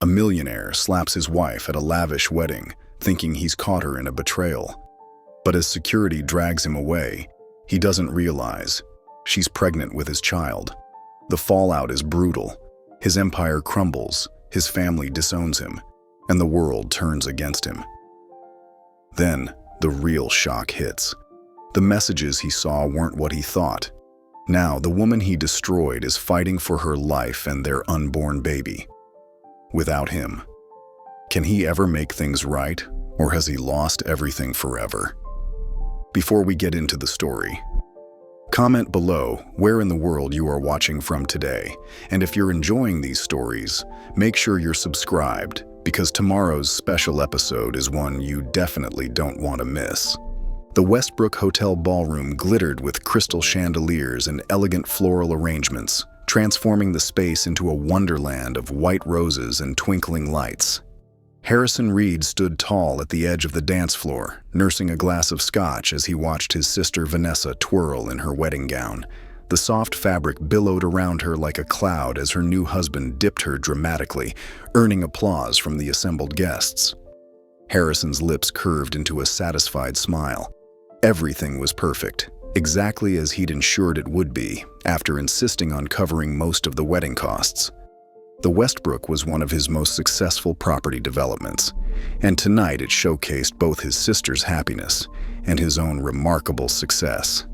A millionaire slaps his wife at a lavish wedding, thinking he's caught her in a betrayal. But as security drags him away, he doesn't realize she's pregnant with his child. The fallout is brutal. His empire crumbles, his family disowns him, and the world turns against him. Then, the real shock hits. The messages he saw weren't what he thought. Now, the woman he destroyed is fighting for her life and their unborn baby. Without him, can he ever make things right, or has he lost everything forever? Before we get into the story, comment below where in the world you are watching from today, and if you're enjoying these stories, make sure you're subscribed, because tomorrow's special episode is one you definitely don't want to miss. The Westbrook Hotel ballroom glittered with crystal chandeliers and elegant floral arrangements, transforming the space into a wonderland of white roses and twinkling lights. Harrison Reed stood tall at the edge of the dance floor, nursing a glass of scotch as he watched his sister Vanessa twirl in her wedding gown. The soft fabric billowed around her like a cloud as her new husband dipped her dramatically, earning applause from the assembled guests. Harrison's lips curved into a satisfied smile. Everything was perfect, exactly as he'd ensured it would be, after insisting on covering most of the wedding costs. The Westbrook was one of his most successful property developments, and tonight it showcased both his sister's happiness and his own remarkable success.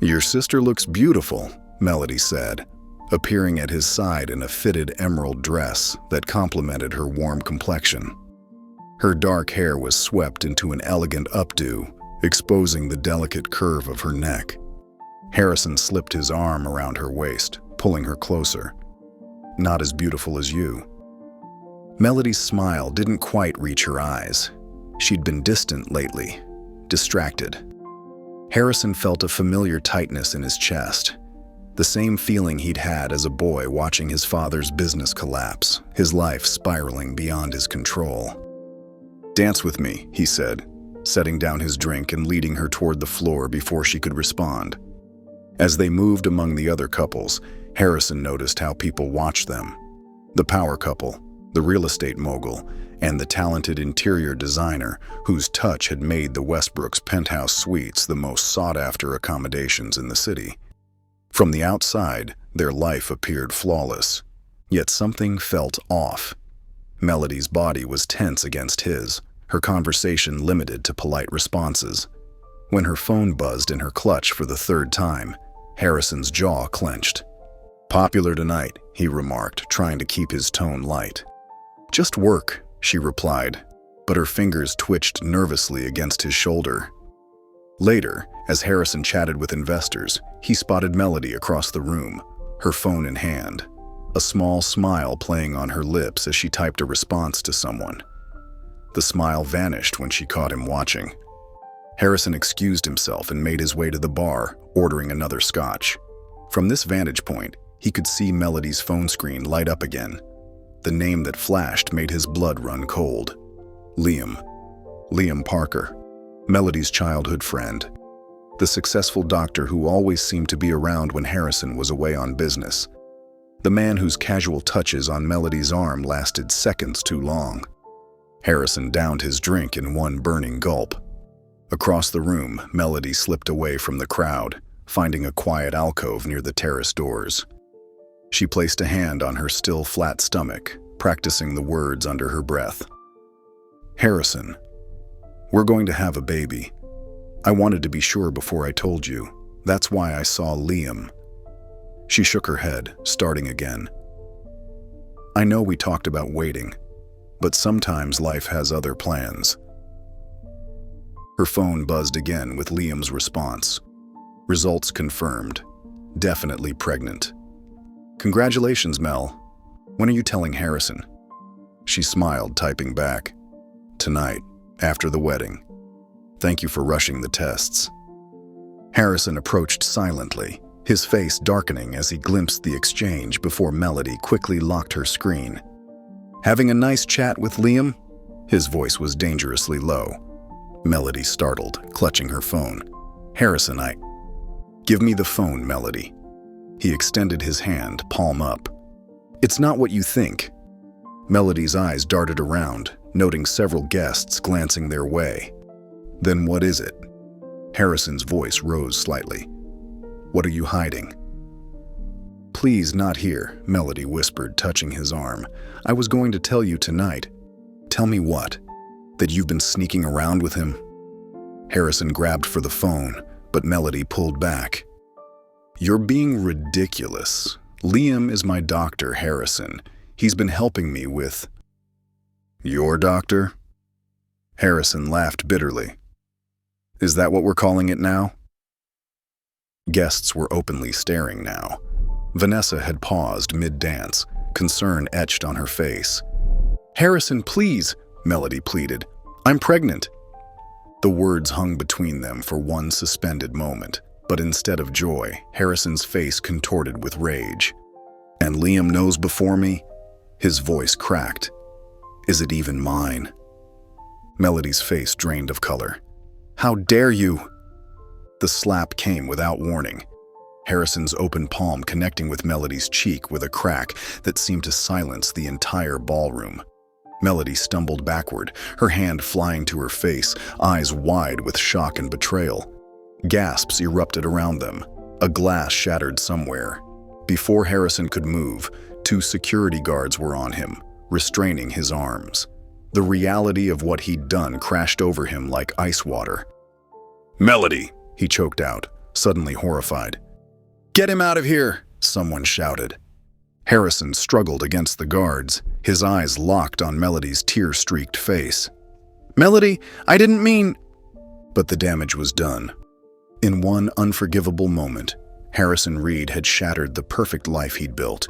"Your sister looks beautiful," Melody said, appearing at his side in a fitted emerald dress that complemented her warm complexion. Her dark hair was swept into an elegant updo, exposing the delicate curve of her neck. Harrison slipped his arm around her waist, pulling her closer. "Not as beautiful as you." Melody's smile didn't quite reach her eyes. She'd been distant lately, distracted. Harrison felt a familiar tightness in his chest, the same feeling he'd had as a boy watching his father's business collapse, his life spiraling beyond his control. "Dance with me," he said, setting down his drink and leading her toward the floor before she could respond. As they moved among the other couples, Harrison noticed how people watched them. The power couple, the real estate mogul, and the talented interior designer whose touch had made the Westbrook's penthouse suites the most sought-after accommodations in the city. From the outside, their life appeared flawless, yet something felt off. Melody's body was tense against his, her conversation limited to polite responses. When her phone buzzed in her clutch for the third time, Harrison's jaw clenched. "Popular tonight," he remarked, trying to keep his tone light. "Just work," she replied, but her fingers twitched nervously against his shoulder. Later, as Harrison chatted with investors, he spotted Melody across the room, her phone in hand, a small smile playing on her lips as she typed a response to someone. The smile vanished when she caught him watching. Harrison excused himself and made his way to the bar, ordering another scotch. From this vantage point, he could see Melody's phone screen light up again. The name that flashed made his blood run cold. Liam Parker, Melody's childhood friend. The successful doctor who always seemed to be around when Harrison was away on business. The man whose casual touches on Melody's arm lasted seconds too long. Harrison downed his drink in one burning gulp. Across the room, Melody slipped away from the crowd, finding a quiet alcove near the terrace doors. She placed a hand on her still flat stomach, practicing the words under her breath. "Harrison, we're going to have a baby. I wanted to be sure before I told you. That's why I saw Liam." She shook her head, starting again. "I know we talked about waiting, but sometimes life has other plans." Her phone buzzed again with Liam's response. Results confirmed. Definitely pregnant. "Congratulations, Mel. When are you telling Harrison?" She smiled, typing back. "Tonight, after the wedding. Thank you for rushing the tests." Harrison approached silently, his face darkening as he glimpsed the exchange before Melody quickly locked her screen. "Having a nice chat with Liam?" His voice was dangerously low. Melody startled, clutching her phone. "Harrison, Give me the phone, Melody." He extended his hand, palm up. "It's not what you think." Melody's eyes darted around, noting several guests glancing their way. "Then what is it?" Harrison's voice rose slightly. "What are you hiding?" "Please, not here," Melody whispered, touching his arm. "I was going to tell you tonight." "Tell me what? That you've been sneaking around with him?" Harrison grabbed for the phone, but Melody pulled back. "You're being ridiculous. Liam is my doctor, Harrison. He's been helping me with—" "Your doctor?" Harrison laughed bitterly. "Is that what we're calling it now?" Guests were openly staring now. Vanessa had paused mid-dance, concern etched on her face. "Harrison, please," Melody pleaded. "I'm pregnant." The words hung between them for one suspended moment, but instead of joy, Harrison's face contorted with rage. "And Liam knows before me?" His voice cracked. "Is it even mine?" Melody's face drained of color. "How dare you!" The slap came without warning, Harrison's open palm connecting with Melody's cheek with a crack that seemed to silence the entire ballroom. Melody stumbled backward, her hand flying to her face, eyes wide with shock and betrayal. Gasps erupted around them. A glass shattered somewhere. Before Harrison could move, 2 security guards were on him, restraining his arms. The reality of what he'd done crashed over him like ice water. "Melody!" he choked out, suddenly horrified. "Get him out of here!" someone shouted. Harrison struggled against the guards, his eyes locked on Melody's tear-streaked face. "Melody, I didn't mean—" But the damage was done. In one unforgivable moment, Harrison Reed had shattered the perfect life he'd built,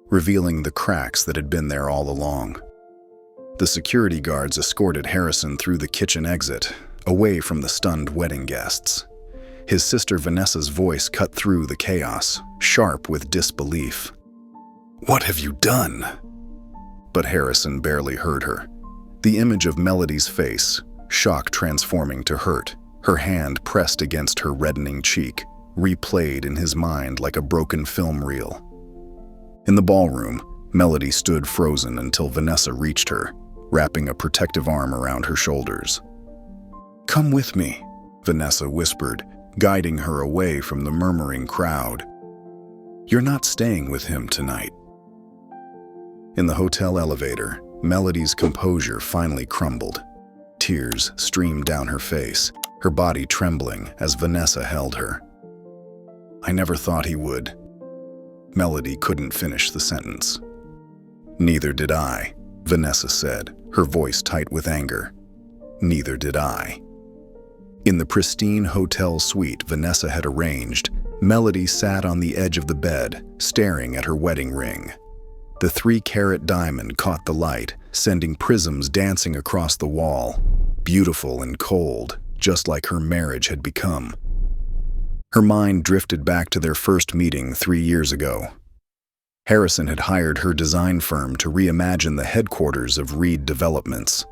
revealing the cracks that had been there all along. The security guards escorted Harrison through the kitchen exit, away from the stunned wedding guests. His sister Vanessa's voice cut through the chaos, sharp with disbelief. "What have you done?" But Harrison barely heard her. The image of Melody's face, shock transforming to hurt, her hand pressed against her reddening cheek, replayed in his mind like a broken film reel. In the ballroom, Melody stood frozen until Vanessa reached her, wrapping a protective arm around her shoulders. "Come with me," Vanessa whispered, guiding her away from the murmuring crowd. "You're not staying with him tonight." In the hotel elevator, Melody's composure finally crumbled. Tears streamed down her face, her body trembling as Vanessa held her. "I never thought he would." Melody couldn't finish the sentence. "Neither did I," Vanessa said, her voice tight with anger. "Neither did I." In the pristine hotel suite Vanessa had arranged, Melody sat on the edge of the bed, staring at her wedding ring. The 3-carat diamond caught the light, sending prisms dancing across the wall, beautiful and cold, just like her marriage had become. Her mind drifted back to their first meeting 3 years ago. Harrison had hired her design firm to reimagine the headquarters of Reed Developments.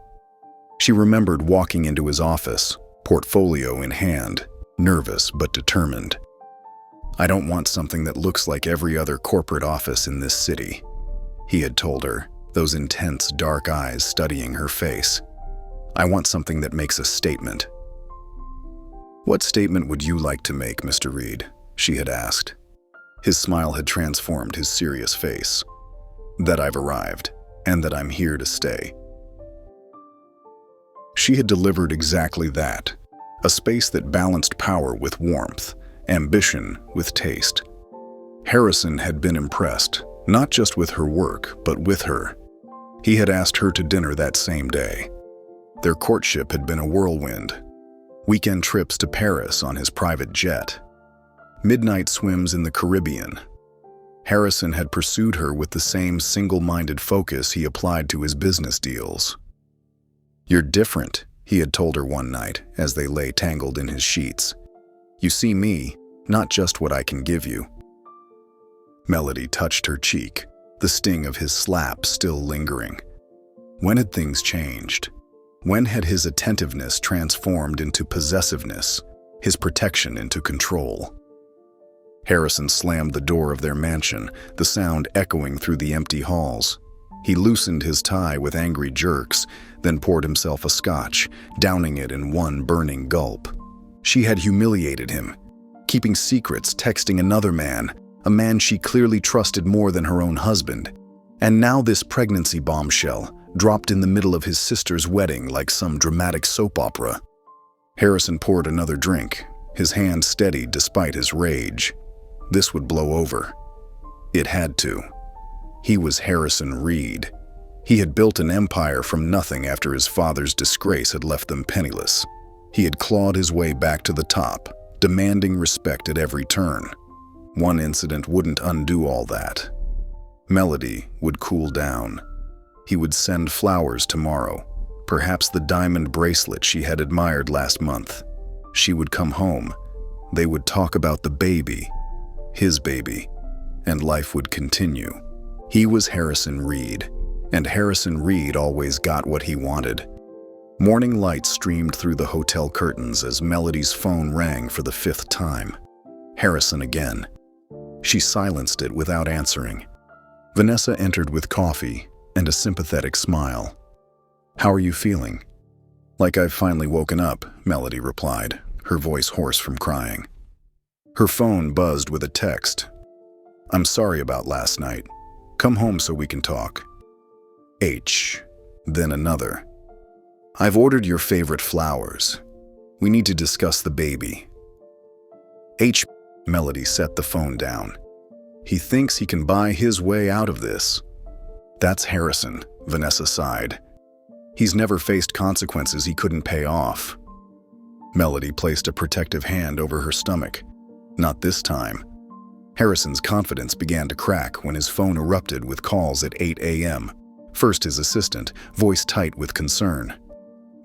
She remembered walking into his office, portfolio in hand, nervous but determined. "I don't want something that looks like every other corporate office in this city," he had told her, those intense dark eyes studying her face. "I want something that makes a statement." "What statement would you like to make, Mr. Reed?" she had asked. His smile had transformed his serious face. "That I've arrived, and that I'm here to stay." She had delivered exactly that, a space that balanced power with warmth, ambition with taste. Harrison had been impressed, not just with her work, but with her. He had asked her to dinner that same day. Their courtship had been a whirlwind. Weekend trips to Paris on his private jet. Midnight swims in the Caribbean. Harrison had pursued her with the same single-minded focus he applied to his business deals. "You're different," he had told her one night as they lay tangled in his sheets. "You see me, not just what I can give you." Melody touched her cheek, the sting of his slap still lingering. When had things changed? When had his attentiveness transformed into possessiveness, his protection into control? Harrison slammed the door of their mansion, the sound echoing through the empty halls. He loosened his tie with angry jerks, then poured himself a scotch, downing it in one burning gulp. She had humiliated him, keeping secrets, texting another man, a man she clearly trusted more than her own husband. And now this pregnancy bombshell, dropped in the middle of his sister's wedding like some dramatic soap opera. Harrison poured another drink, his hand steady despite his rage. This would blow over. It had to. He was Harrison Reed. He had built an empire from nothing after his father's disgrace had left them penniless. He had clawed his way back to the top, demanding respect at every turn. One incident wouldn't undo all that. Melody would cool down. He would send flowers tomorrow, perhaps the diamond bracelet she had admired last month. She would come home. They would talk about the baby, his baby, and life would continue. He was Harrison Reed, and Harrison Reed always got what he wanted. Morning light streamed through the hotel curtains as Melody's phone rang for the 5th time. Harrison again. She silenced it without answering. Vanessa entered with coffee and a sympathetic smile. "How are you feeling?" "Like I've finally woken up," Melody replied, her voice hoarse from crying. Her phone buzzed with a text. "I'm sorry about last night. Come home so we can talk." H. Then another. "I've ordered your favorite flowers. We need to discuss the baby." H. Melody set the phone down. He thinks he can buy his way out of this. That's Harrison, Vanessa sighed. He's never faced consequences he couldn't pay off. Melody placed a protective hand over her stomach. Not this time. Harrison's confidence began to crack when his phone erupted with calls at 8 a.m. First his assistant, voice tight with concern.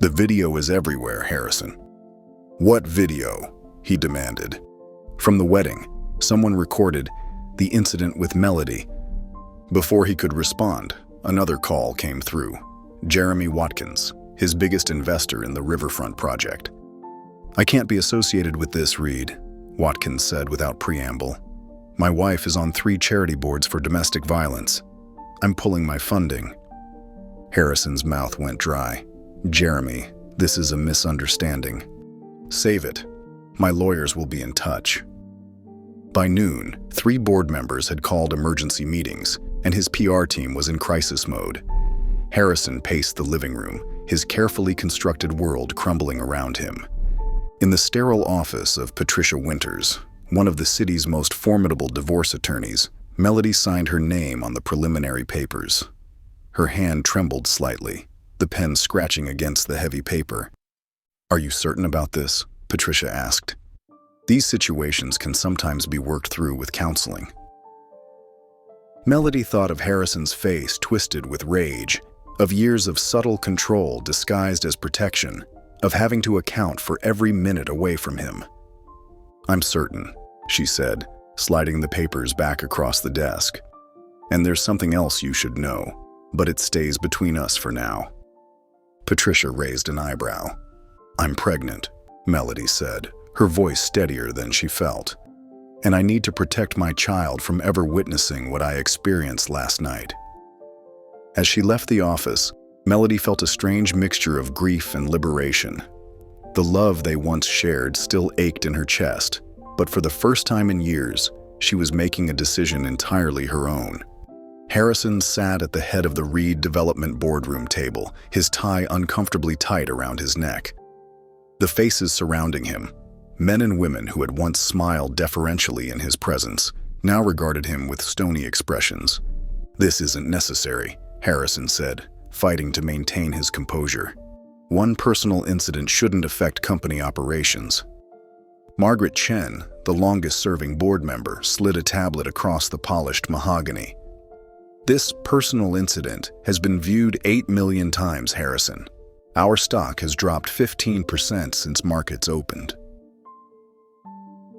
"The video is everywhere, Harrison." "What video?" he demanded. From the wedding, someone recorded the incident with Melody. Before he could respond, another call came through. Jeremy Watkins, his biggest investor in the Riverfront project. "I can't be associated with this, Reed," Watkins said without preamble. "My wife is on 3 charity boards for domestic violence. I'm pulling my funding." Harrison's mouth went dry. "Jeremy, this is a misunderstanding. Save it. My lawyers will be in touch." By noon, 3 board members had called emergency meetings, and his PR team was in crisis mode. Harrison paced the living room, his carefully constructed world crumbling around him. In the sterile office of Patricia Winters, one of the city's most formidable divorce attorneys, Melody signed her name on the preliminary papers. Her hand trembled slightly, the pen scratching against the heavy paper. "Are you certain about this?" Patricia asked. "These situations can sometimes be worked through with counseling." Melody thought of Harrison's face twisted with rage, of years of subtle control disguised as protection, of having to account for every minute away from him. "I'm certain," she said, sliding the papers back across the desk. "And there's something else you should know, but it stays between us for now." Patricia raised an eyebrow. "I'm pregnant," Melody said, her voice steadier than she felt. "And I need to protect my child from ever witnessing what I experienced last night." As she left the office, Melody felt a strange mixture of grief and liberation. The love they once shared still ached in her chest, but for the first time in years, she was making a decision entirely her own. Harrison sat at the head of the Reed Development boardroom table, his tie uncomfortably tight around his neck. The faces surrounding him, men and women who had once smiled deferentially in his presence, now regarded him with stony expressions. "This isn't necessary," Harrison said, fighting to maintain his composure. "One personal incident shouldn't affect company operations." Margaret Chen, the longest-serving board member, slid a tablet across the polished mahogany. "This personal incident has been viewed 8 million times, Harrison. Our stock has dropped 15% since markets opened."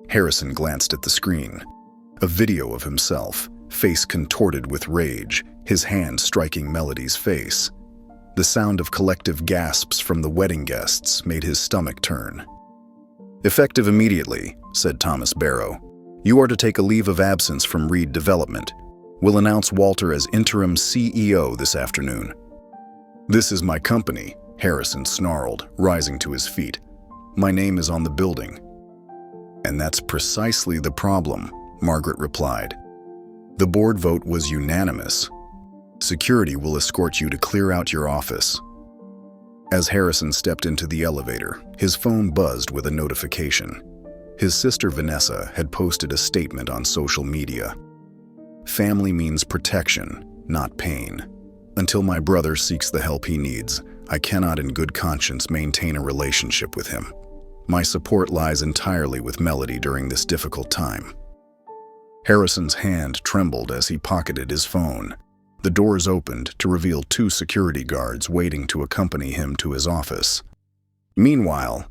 Harrison glanced at the screen. A video of himself, face contorted with rage, his hand striking Melody's face. The sound of collective gasps from the wedding guests made his stomach turn. "Effective immediately," said Thomas Barrow. "You are to take a leave of absence from Reed Development. We'll announce Walter as interim CEO this afternoon." "This is my company," Harrison snarled, rising to his feet. "My name is on the building." "And that's precisely the problem," Margaret replied. "The board vote was unanimous. Security will escort you to clear out your office." As Harrison stepped into the elevator, his phone buzzed with a notification. His sister Vanessa had posted a statement on social media. "Family means protection, not pain. Until my brother seeks the help he needs, I cannot in good conscience maintain a relationship with him. My support lies entirely with Melody during this difficult time." Harrison's hand trembled as he pocketed his phone. The doors opened to reveal 2 security guards waiting to accompany him to his office. "Meanwhile,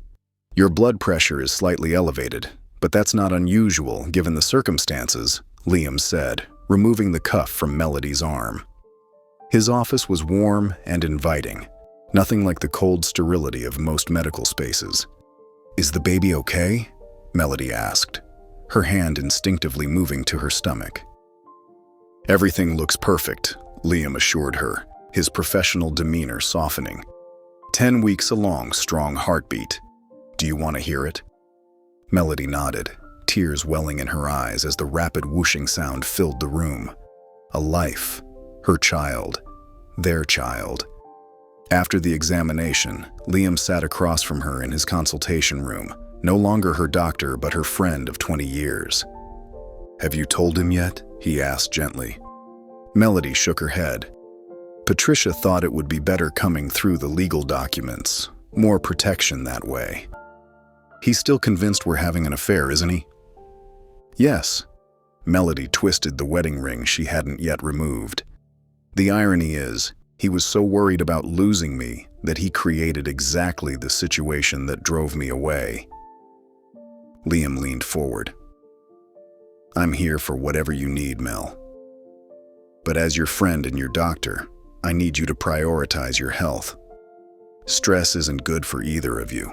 your blood pressure is slightly elevated, but that's not unusual given the circumstances," Liam said, removing the cuff from Melody's arm. His office was warm and inviting, nothing like the cold sterility of most medical spaces. "Is the baby okay?" Melody asked, her hand instinctively moving to her stomach. "Everything looks perfect," Liam assured her, his professional demeanor softening. 10 weeks along, strong heartbeat. Do you want to hear it?" Melody nodded, tears welling in her eyes as the rapid whooshing sound filled the room. A life, her child, their child. After the examination, Liam sat across from her in his consultation room, no longer her doctor but her friend of 20 years. "Have you told him yet?" he asked gently. Melody shook her head. "Patricia thought it would be better coming through the legal documents, more protection that way." "He's still convinced we're having an affair, isn't he?" "Yes." Melody twisted the wedding ring she hadn't yet removed. "The irony is, he was so worried about losing me that he created exactly the situation that drove me away." Liam leaned forward. "I'm here for whatever you need, Mel. But as your friend and your doctor, I need you to prioritize your health. Stress isn't good for either of you."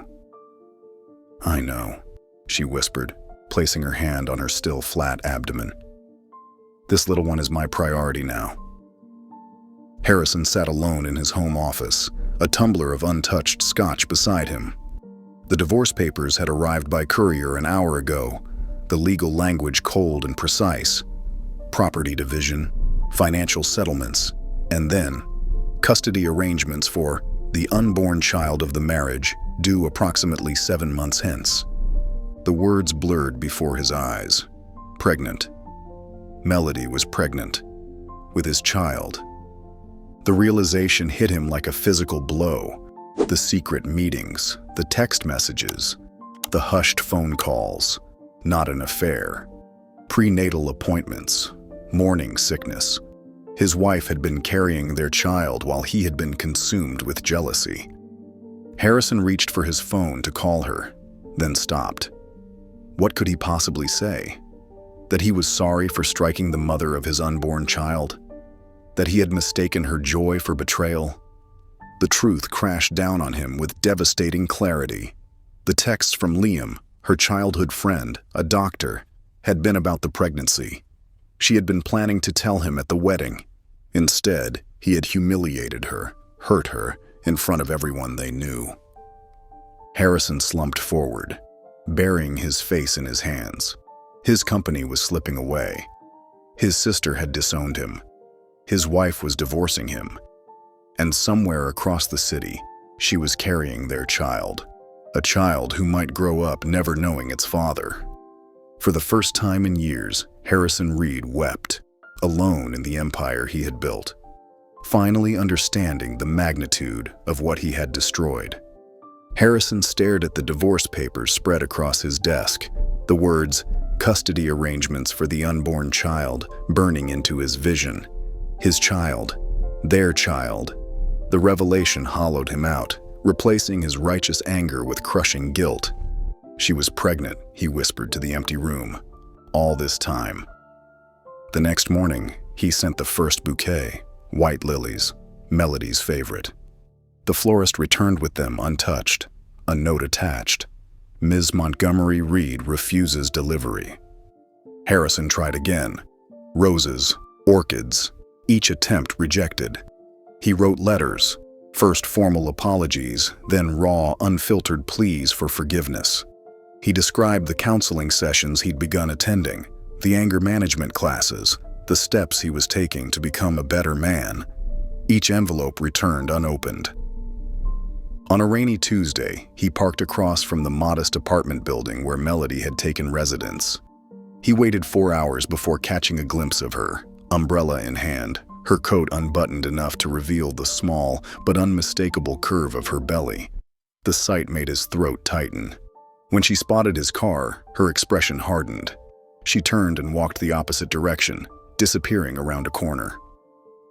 "I know," she whispered, placing her hand on her still flat abdomen. "This little one is my priority now." Harrison sat alone in his home office, a tumbler of untouched scotch beside him. The divorce papers had arrived by courier an hour ago, the legal language cold and precise. Property division, financial settlements, and then custody arrangements for the unborn child of the marriage, due approximately 7 months hence. The words blurred before his eyes. Pregnant. Melody was pregnant. With his child. The realization hit him like a physical blow. The secret meetings, the text messages, the hushed phone calls. Not an affair. Prenatal appointments. Morning sickness. His wife had been carrying their child while he had been consumed with jealousy. Harrison reached for his phone to call her, then stopped. What could he possibly say? That he was sorry for striking the mother of his unborn child? That he had mistaken her joy for betrayal? The truth crashed down on him with devastating clarity. The texts from Liam, her childhood friend, a doctor, had been about the pregnancy. She had been planning to tell him at the wedding. Instead, he had humiliated her, hurt her, in front of everyone they knew. Harrison slumped forward, burying his face in his hands. His company was slipping away. His sister had disowned him. His wife was divorcing him. And somewhere across the city, she was carrying their child. A child who might grow up never knowing its father. For the first time in years, Harrison Reed wept, alone in the empire he had built, finally understanding the magnitude of what he had destroyed. Harrison stared at the divorce papers spread across his desk, the words, "custody arrangements for the unborn child," burning into his vision. His child, their child. The revelation hollowed him out, replacing his righteous anger with crushing guilt. She was pregnant, he whispered to the empty room. All this time. The next morning, he sent the first bouquet, white lilies, Melody's favorite. The florist returned with them untouched, a note attached. Ms. Montgomery Reed refuses delivery. Harrison tried again. Roses, Orchids, each attempt rejected. He wrote letters, first formal apologies, then raw, unfiltered pleas for forgiveness. He described the counseling sessions he'd begun attending, the anger management classes, the steps he was taking to become a better man. Each envelope returned unopened. On a rainy Tuesday, he parked across from the modest apartment building where Melody had taken residence. He waited 4 hours before catching a glimpse of her, umbrella in hand, her coat unbuttoned enough to reveal the small but unmistakable curve of her belly. The sight made his throat tighten. When she spotted his car, her expression hardened. She turned and walked the opposite direction, disappearing around a corner.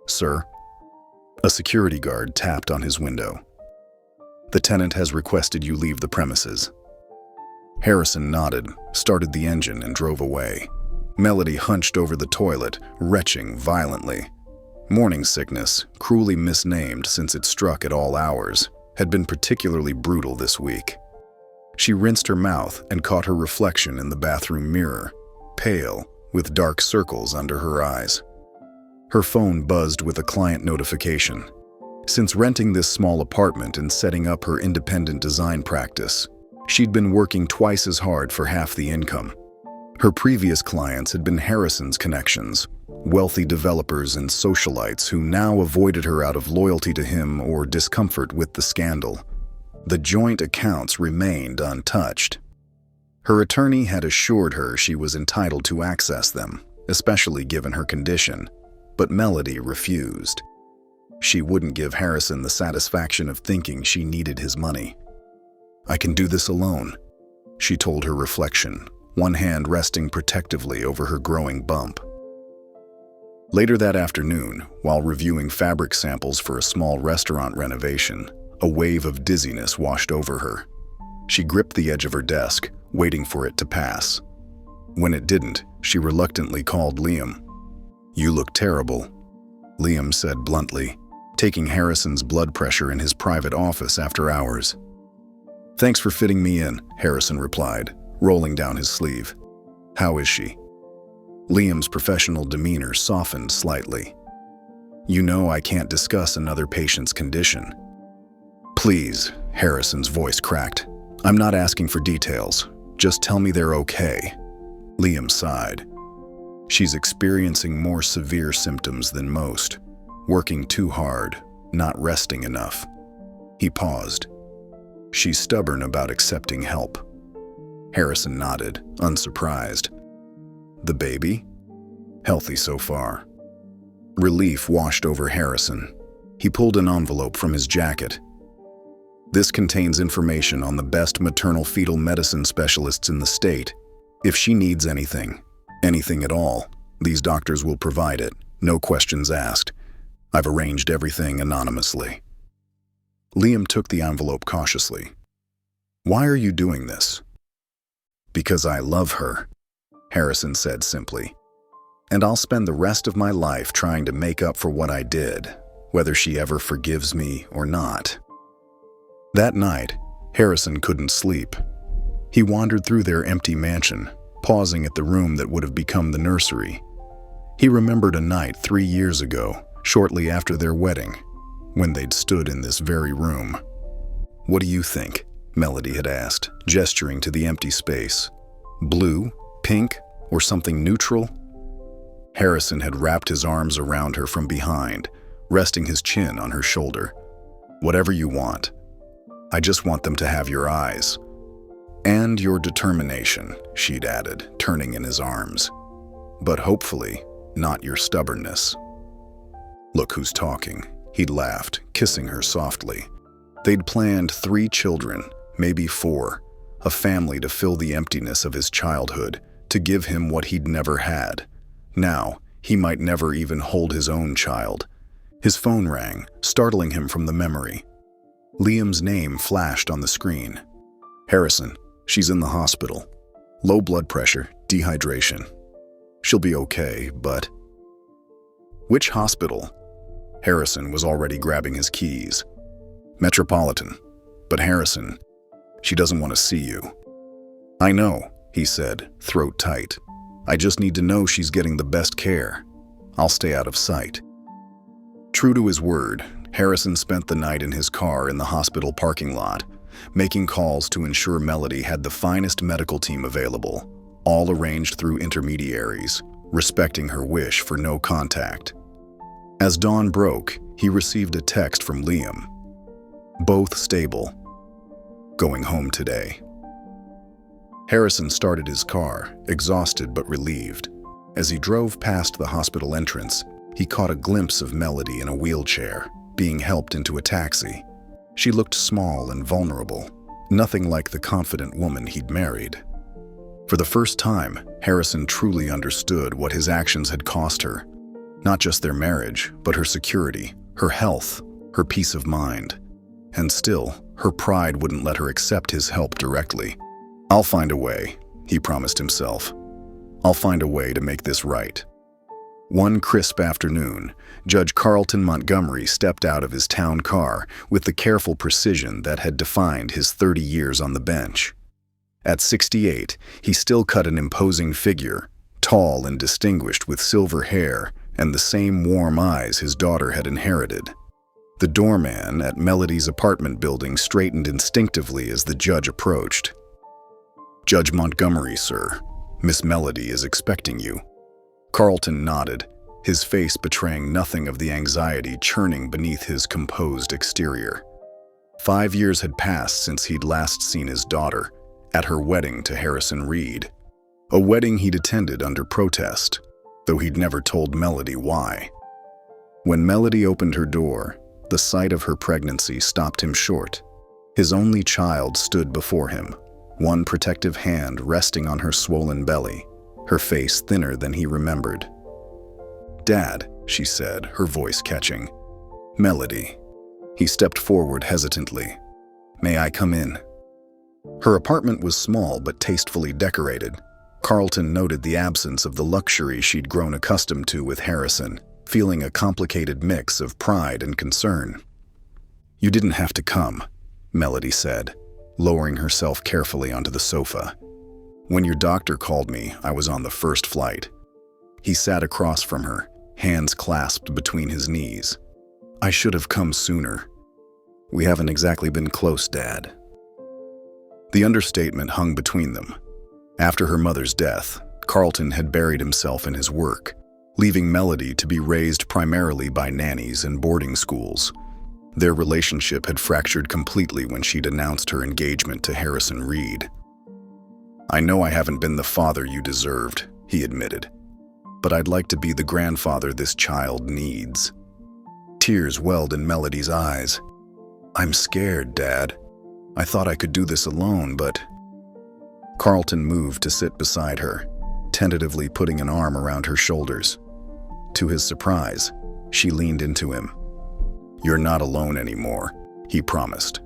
"Sir?" A security guard tapped on his window. "The tenant has requested you leave the premises." Harrison nodded, started the engine, and drove away. Melody hunched over the toilet, retching violently. Morning sickness, cruelly misnamed since it struck at all hours, had been particularly brutal this week. She rinsed her mouth and caught her reflection in the bathroom mirror, pale, with dark circles under her eyes. Her phone buzzed with a client notification. Since renting this small apartment and setting up her independent design practice, she'd been working twice as hard for half the income. Her previous clients had been Harrison's connections, wealthy developers and socialites who now avoided her out of loyalty to him or discomfort with the scandal. The joint accounts remained untouched. Her attorney had assured her she was entitled to access them, especially given her condition, but Melody refused. She wouldn't give Harrison the satisfaction of thinking she needed his money. "I can do this alone," she told her reflection, one hand resting protectively over her growing bump. Later that afternoon, while reviewing fabric samples for a small restaurant renovation, a wave of dizziness washed over her. She gripped the edge of her desk, waiting for it to pass. When it didn't, she reluctantly called Liam. "You look terrible," Liam said bluntly, taking Harrison's blood pressure in his private office after hours. "Thanks for fitting me in," Harrison replied, rolling down his sleeve. "How is she?" Liam's professional demeanor softened slightly. "You know I can't discuss another patient's condition." "Please," Harrison's voice cracked. "I'm not asking for details. Just tell me they're okay." Liam sighed. "She's experiencing more severe symptoms than most. Working too hard, not resting enough." He paused. "She's stubborn about accepting help." Harrison nodded, unsurprised. "The baby?" "Healthy so far." Relief washed over Harrison. He pulled an envelope from his jacket. "This contains information on the best maternal fetal medicine specialists in the state. If she needs anything at all, these doctors will provide it, no questions asked. I've arranged everything anonymously." Liam took the envelope cautiously. "Why are you doing this?" "Because I love her," Harrison said simply. "And I'll spend the rest of my life trying to make up for what I did, whether she ever forgives me or not." That night, Harrison couldn't sleep. He wandered through their empty mansion, pausing at the room that would have become the nursery. He remembered a night 3 years ago, shortly after their wedding, when they'd stood in this very room. "What do you think?" Melody had asked, gesturing to the empty space. "Blue, pink, or something neutral?" Harrison had wrapped his arms around her from behind, resting his chin on her shoulder. "Whatever you want. I just want them to have your eyes. And your determination," she'd added, turning in his arms. "But hopefully, not your stubbornness." "Look who's talking," he'd laughed, kissing her softly. They'd planned 3 children, maybe 4, a family to fill the emptiness of his childhood, to give him what he'd never had. Now, he might never even hold his own child. His phone rang, startling him from the memory. Liam's name flashed on the screen. "Harrison, she's in the hospital. Low blood pressure, dehydration. She'll be okay, but..." "Which hospital?" Harrison was already grabbing his keys. "Metropolitan. But Harrison, she doesn't want to see you." "I know," he said, throat tight. "I just need to know she's getting the best care. I'll stay out of sight." True to his word, Harrison spent the night in his car in the hospital parking lot, making calls to ensure Melody had the finest medical team available, all arranged through intermediaries, respecting her wish for no contact. As dawn broke, he received a text from Liam. "Both stable. Going home today." Harrison started his car, exhausted but relieved. As he drove past the hospital entrance, he caught a glimpse of Melody in a wheelchair, being helped into a taxi. She looked small and vulnerable, nothing like the confident woman he'd married. For the first time, Harrison truly understood what his actions had cost her. Not just their marriage, but her security, her health, her peace of mind. And still, her pride wouldn't let her accept his help directly. "I'll find a way," he promised himself. "I'll find a way to make this right." One crisp afternoon, Judge Carlton Montgomery stepped out of his town car with the careful precision that had defined his 30 years on the bench. At 68, he still cut an imposing figure, tall and distinguished with silver hair and the same warm eyes his daughter had inherited. The doorman at Melody's apartment building straightened instinctively as the judge approached. "Judge Montgomery, sir. Miss Melody is expecting you." Carlton nodded, his face betraying nothing of the anxiety churning beneath his composed exterior. 5 years had passed since he'd last seen his daughter, at her wedding to Harrison Reed. A wedding he'd attended under protest, though he'd never told Melody why. When Melody opened her door, the sight of her pregnancy stopped him short. His only child stood before him, one protective hand resting on her swollen belly, her face thinner than he remembered. "Dad," she said, her voice catching. "Melody." He stepped forward hesitantly. "May I come in?" Her apartment was small but tastefully decorated. Carlton noted the absence of the luxury she'd grown accustomed to with Harrison, feeling a complicated mix of pride and concern. "You didn't have to come," Melody said, lowering herself carefully onto the sofa. "When your doctor called me, I was on the first flight." He sat across from her, hands clasped between his knees. "I should have come sooner. We haven't exactly been close, Dad." The understatement hung between them. After her mother's death, Carlton had buried himself in his work, leaving Melody to be raised primarily by nannies and boarding schools. Their relationship had fractured completely when she'd announced her engagement to Harrison Reed. "I know I haven't been the father you deserved," he admitted, "but I'd like to be the grandfather this child needs." Tears welled in Melody's eyes. "I'm scared, Dad. I thought I could do this alone, but..." Carlton moved to sit beside her, tentatively putting an arm around her shoulders. To his surprise, she leaned into him. "You're not alone anymore," he promised.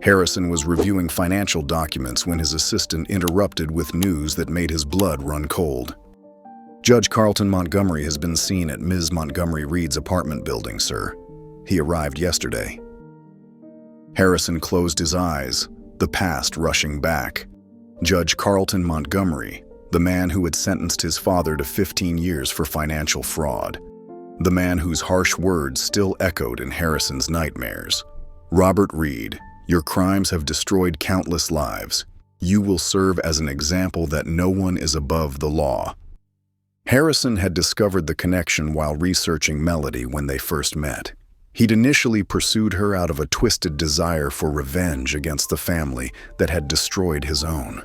Harrison was reviewing financial documents when his assistant interrupted with news that made his blood run cold. "Judge Carlton Montgomery has been seen at Ms. Montgomery Reed's apartment building, sir. He arrived yesterday." Harrison closed his eyes, the past rushing back. Judge Carlton Montgomery, the man who had sentenced his father to 15 years for financial fraud. The man whose harsh words still echoed in Harrison's nightmares. "Robert Reed, your crimes have destroyed countless lives. You will serve as an example that no one is above the law." Harrison had discovered the connection while researching Melody when they first met. He'd initially pursued her out of a twisted desire for revenge against the family that had destroyed his own.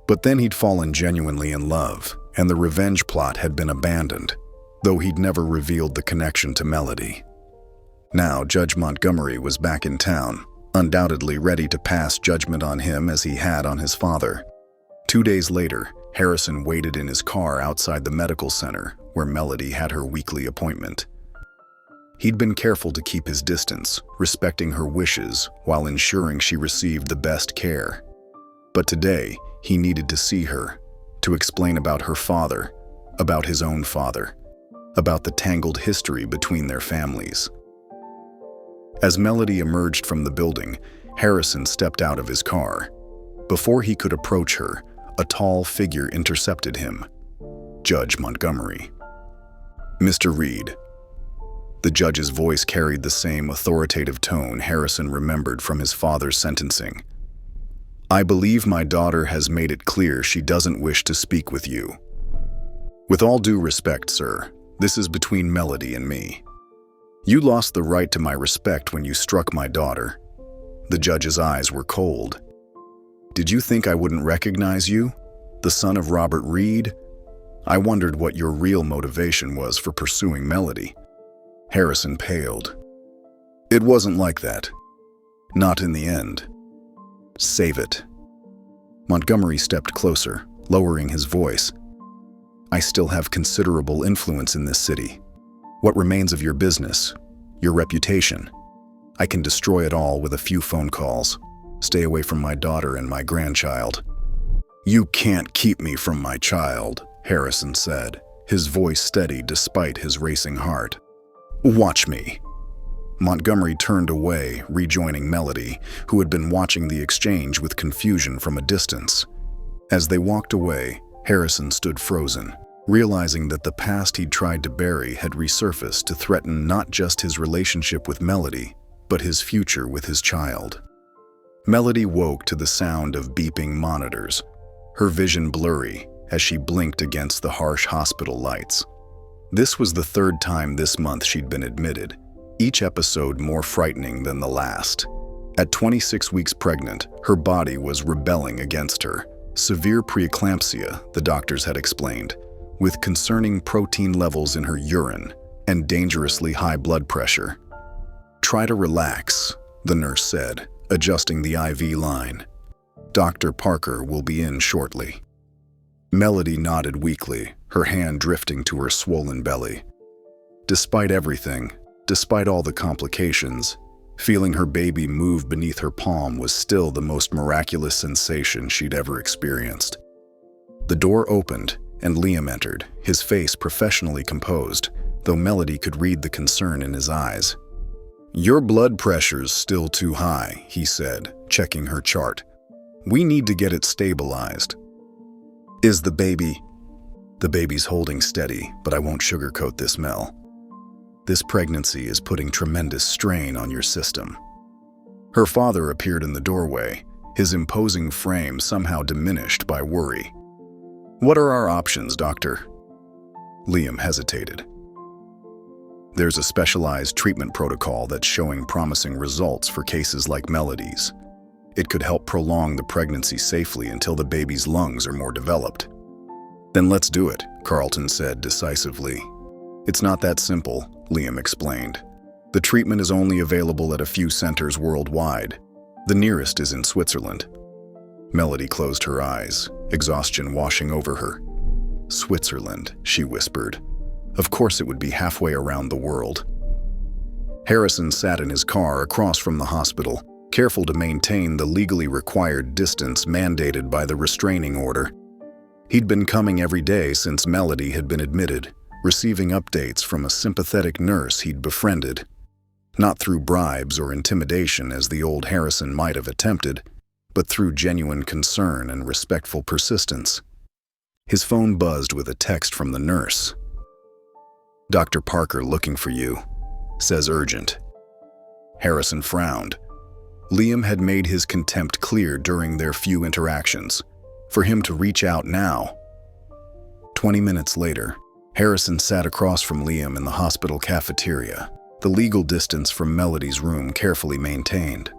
But then he'd fallen genuinely in love, and the revenge plot had been abandoned, though he'd never revealed the connection to Melody. Now Judge Montgomery was back in town, undoubtedly ready to pass judgment on him as he had on his father. 2 days later, Harrison waited in his car outside the medical center where Melody had her weekly appointment. He'd been careful to keep his distance, respecting her wishes while ensuring she received the best care. But today, he needed to see her, to explain about her father, about his own father, about the tangled history between their families. As Melody emerged from the building, Harrison stepped out of his car. Before he could approach her, a tall figure intercepted him. Judge Montgomery. Mr. Reed. The judge's voice carried the same authoritative tone Harrison remembered from his father's sentencing. I believe my daughter has made it clear she doesn't wish to speak with you. With all due respect, sir, this is between Melody and me. You lost the right to my respect when you struck my daughter. The judge's eyes were cold. Did you think I wouldn't recognize you? The son of Robert Reed? I wondered what your real motivation was for pursuing Melody. Harrison paled. It wasn't like that. Not in the end. Save it. Montgomery stepped closer, lowering his voice. I still have considerable influence in this city. What remains of your business, your reputation? I can destroy it all with a few phone calls. Stay away from my daughter and my grandchild. You can't keep me from my child, Harrison said, his voice steady despite his racing heart. Watch me. Montgomery turned away, rejoining Melody, who had been watching the exchange with confusion from a distance. As they walked away, Harrison stood frozen, realizing that the past he'd tried to bury had resurfaced to threaten not just his relationship with Melody, but his future with his child. Melody woke to the sound of beeping monitors, her vision blurry as she blinked against the harsh hospital lights. This was the third time this month she'd been admitted, each episode more frightening than the last. At 26 weeks pregnant, her body was rebelling against her. Severe preeclampsia, the doctors had explained, with concerning protein levels in her urine and dangerously high blood pressure. Try to relax, the nurse said, adjusting the IV line. Dr. Parker will be in shortly. Melody nodded weakly, her hand drifting to her swollen belly. Despite everything, despite all the complications, feeling her baby move beneath her palm was still the most miraculous sensation she'd ever experienced. The door opened, and Liam entered, his face professionally composed, though Melody could read the concern in his eyes. Your blood pressure's still too high, he said, checking her chart. We need to get it stabilized. Is the baby? The baby's holding steady, but I won't sugarcoat this, Mel. This pregnancy is putting tremendous strain on your system. Her father appeared in the doorway, his imposing frame somehow diminished by worry. What are our options, doctor? Liam hesitated. There's a specialized treatment protocol that's showing promising results for cases like Melody's. It could help prolong the pregnancy safely until the baby's lungs are more developed. Then let's do it, Carlton said decisively. It's not that simple, Liam explained. The treatment is only available at a few centers worldwide. The nearest is in Switzerland. Melody closed her eyes, exhaustion washing over her. Switzerland, she whispered. Of course it would be halfway around the world. Harrison sat in his car across from the hospital, careful to maintain the legally required distance mandated by the restraining order. He'd been coming every day since Melody had been admitted, receiving updates from a sympathetic nurse he'd befriended. Not through bribes or intimidation as the old Harrison might have attempted, but through genuine concern and respectful persistence. His phone buzzed with a text from the nurse. Dr. Parker looking for you. Says urgent. Harrison frowned. Liam had made his contempt clear during their few interactions. For him to reach out now. 20 minutes later, Harrison sat across from Liam in the hospital cafeteria, the legal distance from Melody's room carefully maintained.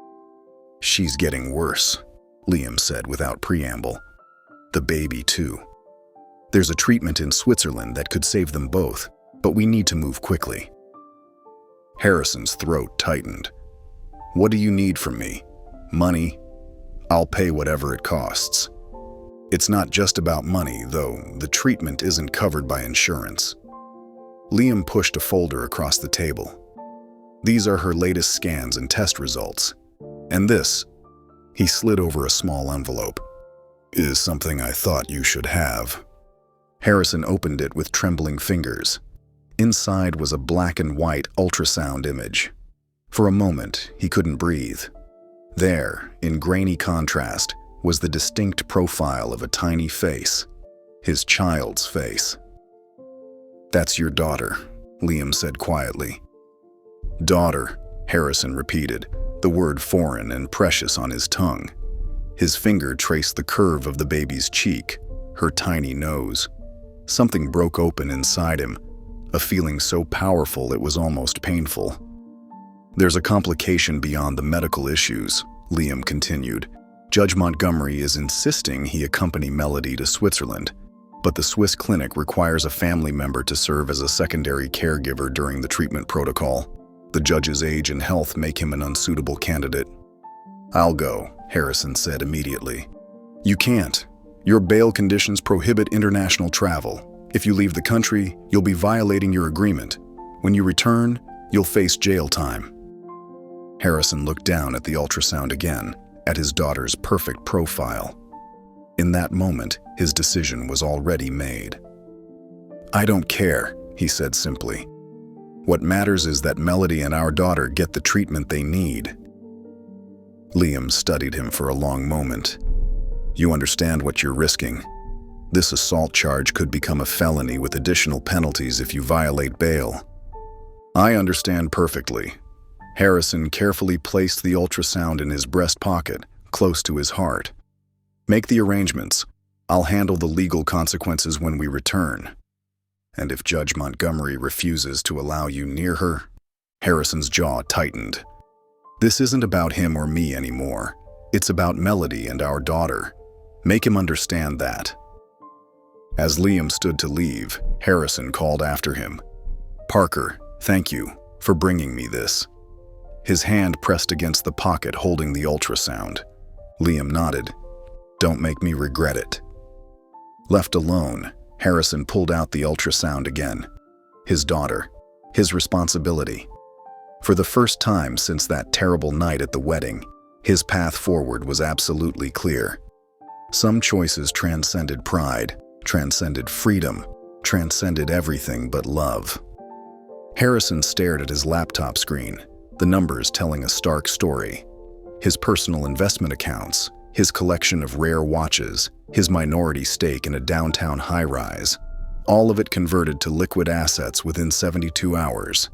She's getting worse, Liam said without preamble. The baby, too. There's a treatment in Switzerland that could save them both, but we need to move quickly. Harrison's throat tightened. What do you need from me? Money? I'll pay whatever it costs. It's not just about money, though the treatment isn't covered by insurance. Liam pushed a folder across the table. These are her latest scans and test results. And this, he slid over a small envelope, is something I thought you should have. Harrison opened it with trembling fingers. Inside was a black and white ultrasound image. For a moment, he couldn't breathe. There, in grainy contrast, was the distinct profile of a tiny face, his child's face. That's your daughter, Liam said quietly. Daughter, Harrison repeated, the word foreign and precious on his tongue. His finger traced the curve of the baby's cheek, her tiny nose. Something broke open inside him, a feeling so powerful it was almost painful. There's a complication beyond the medical issues, Liam continued. Judge Montgomery is insisting he accompany Melody to Switzerland, but the Swiss clinic requires a family member to serve as a secondary caregiver during the treatment protocol. The judge's age and health make him an unsuitable candidate. I'll go, Harrison said immediately. You can't. Your bail conditions prohibit international travel. If you leave the country, you'll be violating your agreement. When you return, you'll face jail time. Harrison looked down at the ultrasound again, at his daughter's perfect profile. In that moment, his decision was already made. I don't care, he said simply. What matters is that Melody and our daughter get the treatment they need. Liam studied him for a long moment. You understand what you're risking. This assault charge could become a felony with additional penalties if you violate bail. I understand perfectly. Harrison carefully placed the ultrasound in his breast pocket, close to his heart. Make the arrangements. I'll handle the legal consequences when we return. And if Judge Montgomery refuses to allow you near her, Harrison's jaw tightened. This isn't about him or me anymore. It's about Melody and our daughter. Make him understand that. As Liam stood to leave, Harrison called after him. Parker, thank you for bringing me this. His hand pressed against the pocket holding the ultrasound. Liam nodded. Don't make me regret it. Left alone, Harrison pulled out the ultrasound again. His daughter. His responsibility. For the first time since that terrible night at the wedding, his path forward was absolutely clear. Some choices transcended pride, transcended freedom, transcended everything but love. Harrison stared at his laptop screen, the numbers telling a stark story. His personal investment accounts, his collection of rare watches, his minority stake in a downtown high-rise, all of it converted to liquid assets within 72 hours.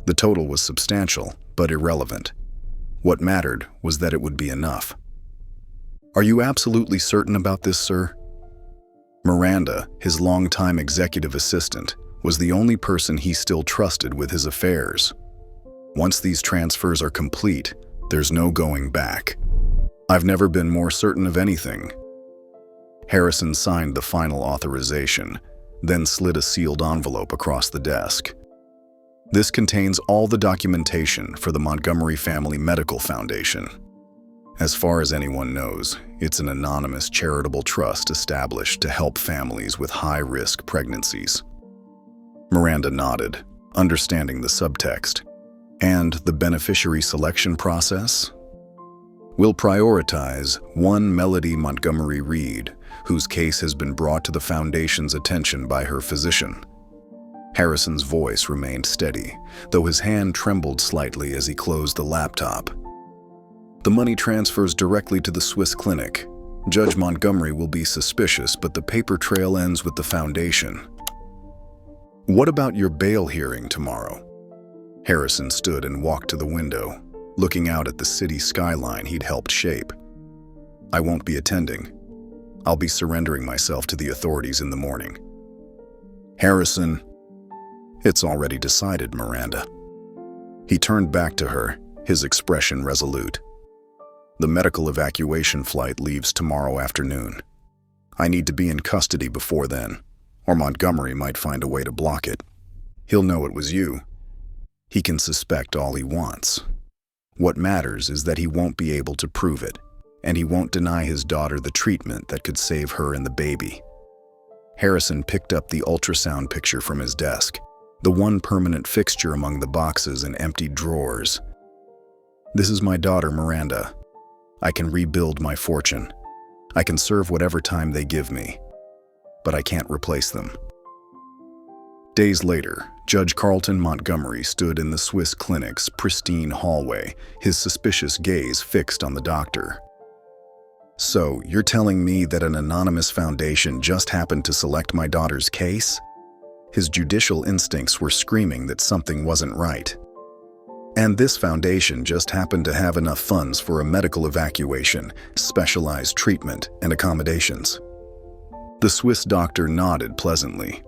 The total was substantial, but irrelevant. What mattered was that it would be enough. Are you absolutely certain about this, sir? Miranda, his longtime executive assistant, was the only person he still trusted with his affairs. Once these transfers are complete, there's no going back. I've never been more certain of anything. Harrison signed the final authorization, then slid a sealed envelope across the desk. This contains all the documentation for the Montgomery Family Medical Foundation. As far as anyone knows, it's an anonymous charitable trust established to help families with high-risk pregnancies. Miranda nodded, understanding the subtext. And the beneficiary selection process? We'll prioritize one Melody Montgomery Reed, whose case has been brought to the Foundation's attention by her physician. Harrison's voice remained steady, though his hand trembled slightly as he closed the laptop. The money transfers directly to the Swiss clinic. Judge Montgomery will be suspicious, but the paper trail ends with the Foundation. What about your bail hearing tomorrow? Harrison stood and walked to the window, looking out at the city skyline he'd helped shape. I won't be attending. I'll be surrendering myself to the authorities in the morning. Harrison, it's already decided, Miranda. He turned back to her, his expression resolute. The medical evacuation flight leaves tomorrow afternoon. I need to be in custody before then, or Montgomery might find a way to block it. He'll know it was you. He can suspect all he wants. What matters is that he won't be able to prove it, and he won't deny his daughter the treatment that could save her and the baby. Harrison picked up the ultrasound picture from his desk, the one permanent fixture among the boxes and emptied drawers. This is my daughter, Miranda. I can rebuild my fortune. I can serve whatever time they give me, but I can't replace them. Days later, Judge Carlton Montgomery stood in the Swiss clinic's pristine hallway, his suspicious gaze fixed on the doctor. So, you're telling me that an anonymous foundation just happened to select my daughter's case? His judicial instincts were screaming that something wasn't right. And this foundation just happened to have enough funds for a medical evacuation, specialized treatment, and accommodations. The Swiss doctor nodded pleasantly.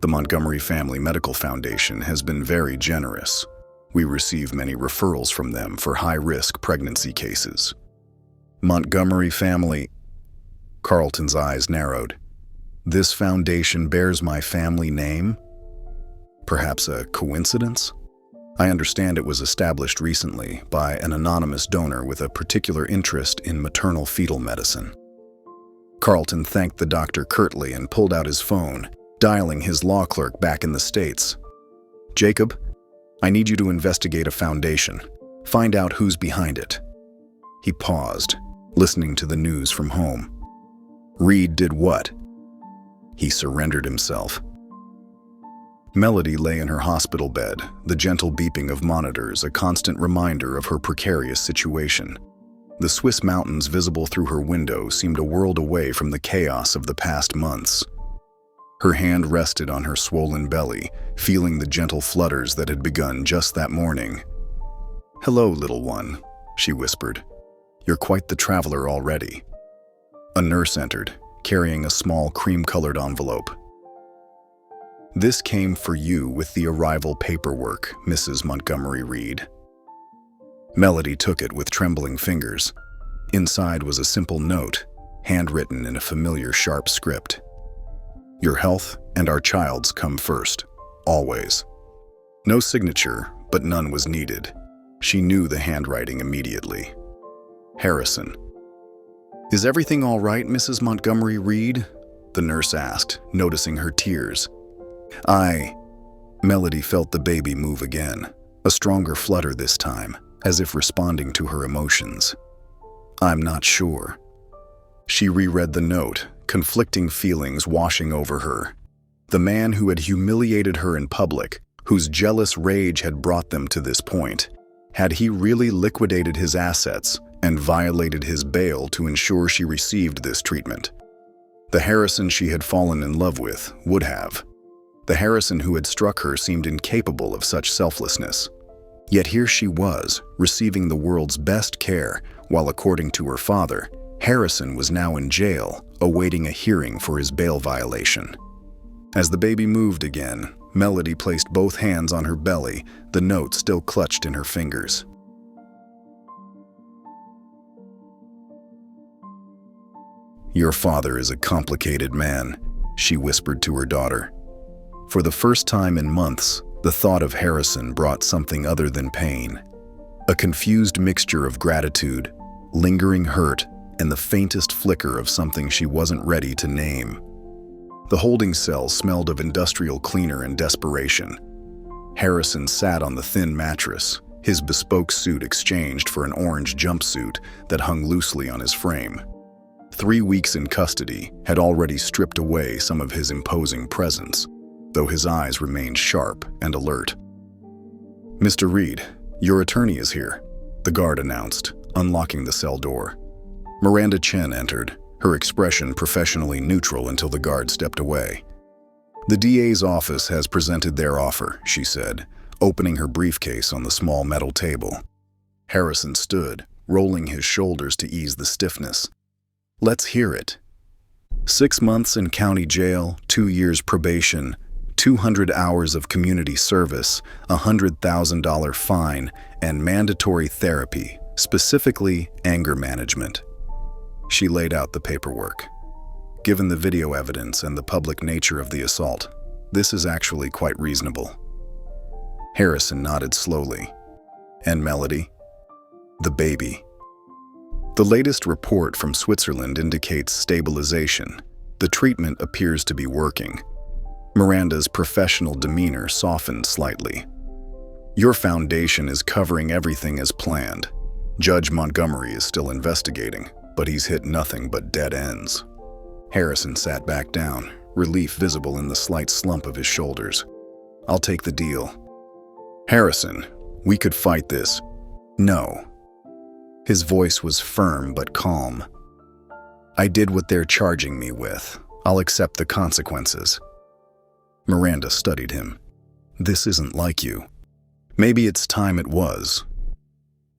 The Montgomery Family Medical Foundation has been very generous. We receive many referrals from them for high-risk pregnancy cases. Montgomery Family... Carlton's eyes narrowed. This foundation bears my family name? Perhaps a coincidence? I understand it was established recently by an anonymous donor with a particular interest in maternal fetal medicine. Carlton thanked the doctor curtly and pulled out his phone, dialing his law clerk back in the States. Jacob, I need you to investigate a foundation. Find out who's behind it. He paused, listening to the news from home. Reed did what? He surrendered himself. Melody lay in her hospital bed, the gentle beeping of monitors a constant reminder of her precarious situation. The Swiss mountains visible through her window seemed a world away from the chaos of the past months. Her hand rested on her swollen belly, feeling the gentle flutters that had begun just that morning. "Hello, little one," she whispered. "You're quite the traveler already." A nurse entered, carrying a small cream-colored envelope. "This came for you with the arrival paperwork, Mrs. Montgomery Reed." Melody took it with trembling fingers. Inside was a simple note, handwritten in a familiar sharp script. "Your health and our child's come first, always." No signature, but none was needed. She knew the handwriting immediately. Harrison. "Is everything all right, Mrs. Montgomery Reed?" the nurse asked, noticing her tears. Melody felt the baby move again, a stronger flutter this time, as if responding to her emotions. "I'm not sure." She reread the note, conflicting feelings washing over her. The man who had humiliated her in public, whose jealous rage had brought them to this point, had he really liquidated his assets and violated his bail to ensure she received this treatment? The Harrison she had fallen in love with would have. The Harrison who had struck her seemed incapable of such selflessness. Yet here she was, receiving the world's best care, while according to her father, Harrison was now in jail, awaiting a hearing for his bail violation. As the baby moved again, Melody placed both hands on her belly, the note still clutched in her fingers. "Your father is a complicated man," she whispered to her daughter. For the first time in months, the thought of Harrison brought something other than pain. A confused mixture of gratitude, lingering hurt, and the faintest flicker of something she wasn't ready to name. The holding cell smelled of industrial cleaner and desperation. Harrison sat on the thin mattress, his bespoke suit exchanged for an orange jumpsuit that hung loosely on his frame. 3 weeks in custody had already stripped away some of his imposing presence, though his eyes remained sharp and alert. "Mr. Reed, your attorney is here," the guard announced, unlocking the cell door. Miranda Chen entered, her expression professionally neutral until the guard stepped away. "The DA's office has presented their offer," she said, opening her briefcase on the small metal table. Harrison stood, rolling his shoulders to ease the stiffness. "Let's hear it." 6 months in county jail, 2 years probation, 200 hours of community service, a $100,000 fine, and mandatory therapy, specifically anger management. She laid out the paperwork. Given the video evidence and the public nature of the assault, this is actually quite reasonable. Harrison nodded slowly. "And Melody?" "The baby." The latest report from Switzerland indicates stabilization. The treatment appears to be working. Miranda's professional demeanor softened slightly. "Your foundation is covering everything as planned. Judge Montgomery is still investigating, but he's hit nothing but dead ends." Harrison sat back down, relief visible in the slight slump of his shoulders. "I'll take the deal." "Harrison, we could fight this." "No." His voice was firm but calm. "I did what they're charging me with. I'll accept the consequences." Miranda studied him. This isn't like you. Maybe it's time it was.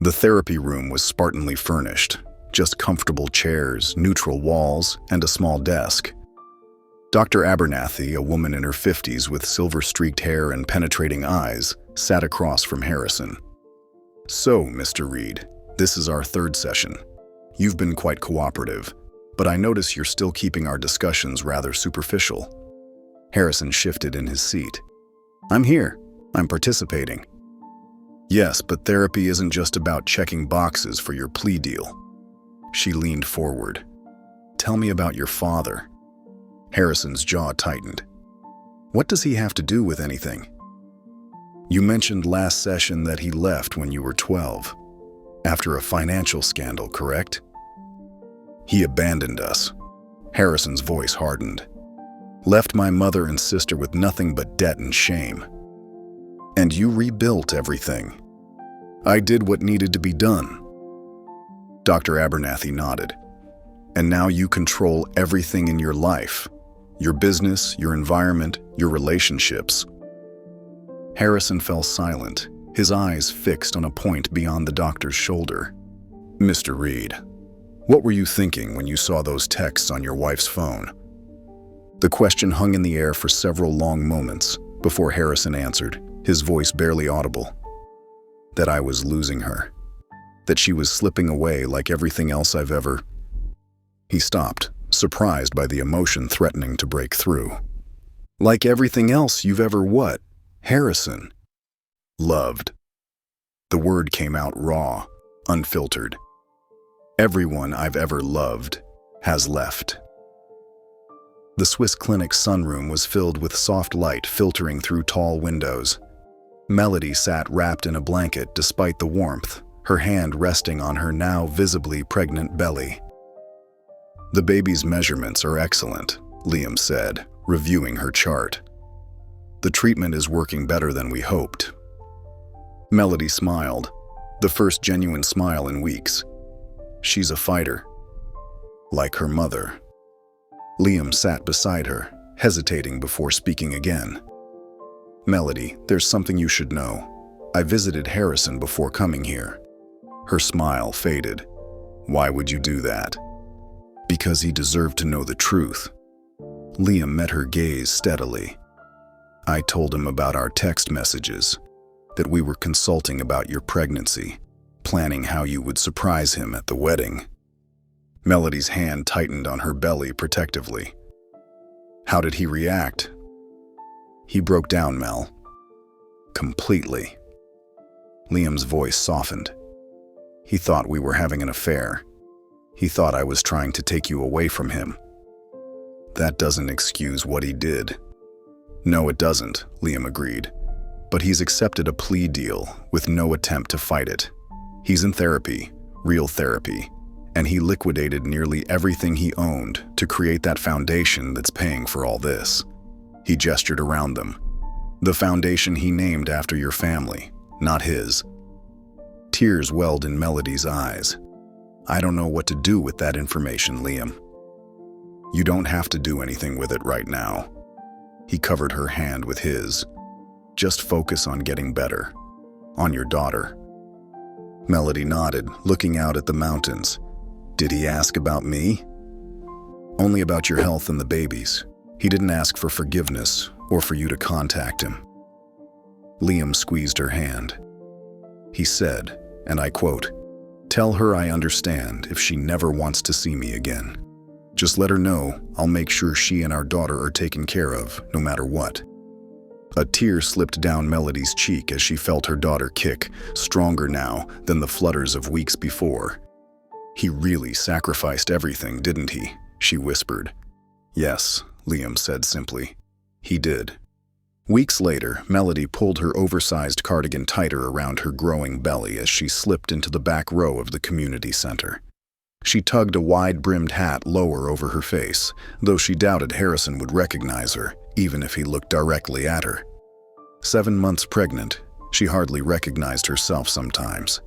The therapy room was spartanly furnished, just comfortable chairs, neutral walls, and a small desk. Dr. Abernathy, a woman in her 50s with silver-streaked hair and penetrating eyes, sat across from Harrison. So, Mr. Reed, this is our third session. You've been quite cooperative, but I notice you're still keeping our discussions rather superficial. Harrison shifted in his seat. I'm here. I'm participating. Yes, but therapy isn't just about checking boxes for your plea deal. She leaned forward. Tell me about your father. Harrison's jaw tightened. What does he have to do with anything? You mentioned last session that he left when you were 12, after a financial scandal, correct? He abandoned us. Harrison's voice hardened. Left my mother and sister with nothing but debt and shame. And you rebuilt everything. I did what needed to be done. Dr. Abernathy nodded. And now you control everything in your life. Your business, your environment, your relationships. Harrison fell silent, his eyes fixed on a point beyond the doctor's shoulder. Mr. Reed, what were you thinking when you saw those texts on your wife's phone? The question hung in the air for several long moments before Harrison answered, his voice barely audible. That I was losing her. That she was slipping away like everything else I've ever... He stopped, surprised by the emotion threatening to break through. Like everything else you've ever what? Harrison. Loved. The word came out raw, unfiltered. Everyone I've ever loved has left. The Swiss Clinic's sunroom was filled with soft light filtering through tall windows. Melody sat wrapped in a blanket despite the warmth, her hand resting on her now visibly pregnant belly. The baby's measurements are excellent, Liam said, reviewing her chart. The treatment is working better than we hoped. Melody smiled, the first genuine smile in weeks. She's a fighter. Like her mother. Liam sat beside her, hesitating before speaking again. Melody, there's something you should know. I visited Harrison before coming here. Her smile faded. Why would you do that? Because he deserved to know the truth. Liam met her gaze steadily. I told him about our text messages, that we were consulting about your pregnancy, planning how you would surprise him at the wedding. Melody's hand tightened on her belly protectively. How did he react? He broke down, Mel. Completely. Liam's voice softened. He thought we were having an affair. He thought I was trying to take you away from him. That doesn't excuse what he did. No, it doesn't, Liam agreed. But he's accepted a plea deal with no attempt to fight it. He's in therapy, real therapy, and he liquidated nearly everything he owned to create that foundation that's paying for all this. He gestured around them. The foundation he named after your family, not his. Tears welled in Melody's eyes. I don't know what to do with that information, Liam. You don't have to do anything with it right now. He covered her hand with his. Just focus on getting better. On your daughter. Melody nodded, looking out at the mountains. Did he ask about me? Only about your health and the babies. He didn't ask for forgiveness or for you to contact him. Liam squeezed her hand. He said, and I quote, "Tell her I understand if she never wants to see me again. Just let her know I'll make sure she and our daughter are taken care of, no matter what." A tear slipped down Melody's cheek as she felt her daughter kick, stronger now than the flutters of weeks before. He really sacrificed everything, didn't he? She whispered. Yes, Liam said simply. He did. Weeks later, Melody pulled her oversized cardigan tighter around her growing belly as she slipped into the back row of the community center. She tugged a wide-brimmed hat lower over her face, though she doubted Harrison would recognize her, even if he looked directly at her. 7 months pregnant, she hardly recognized herself sometimes.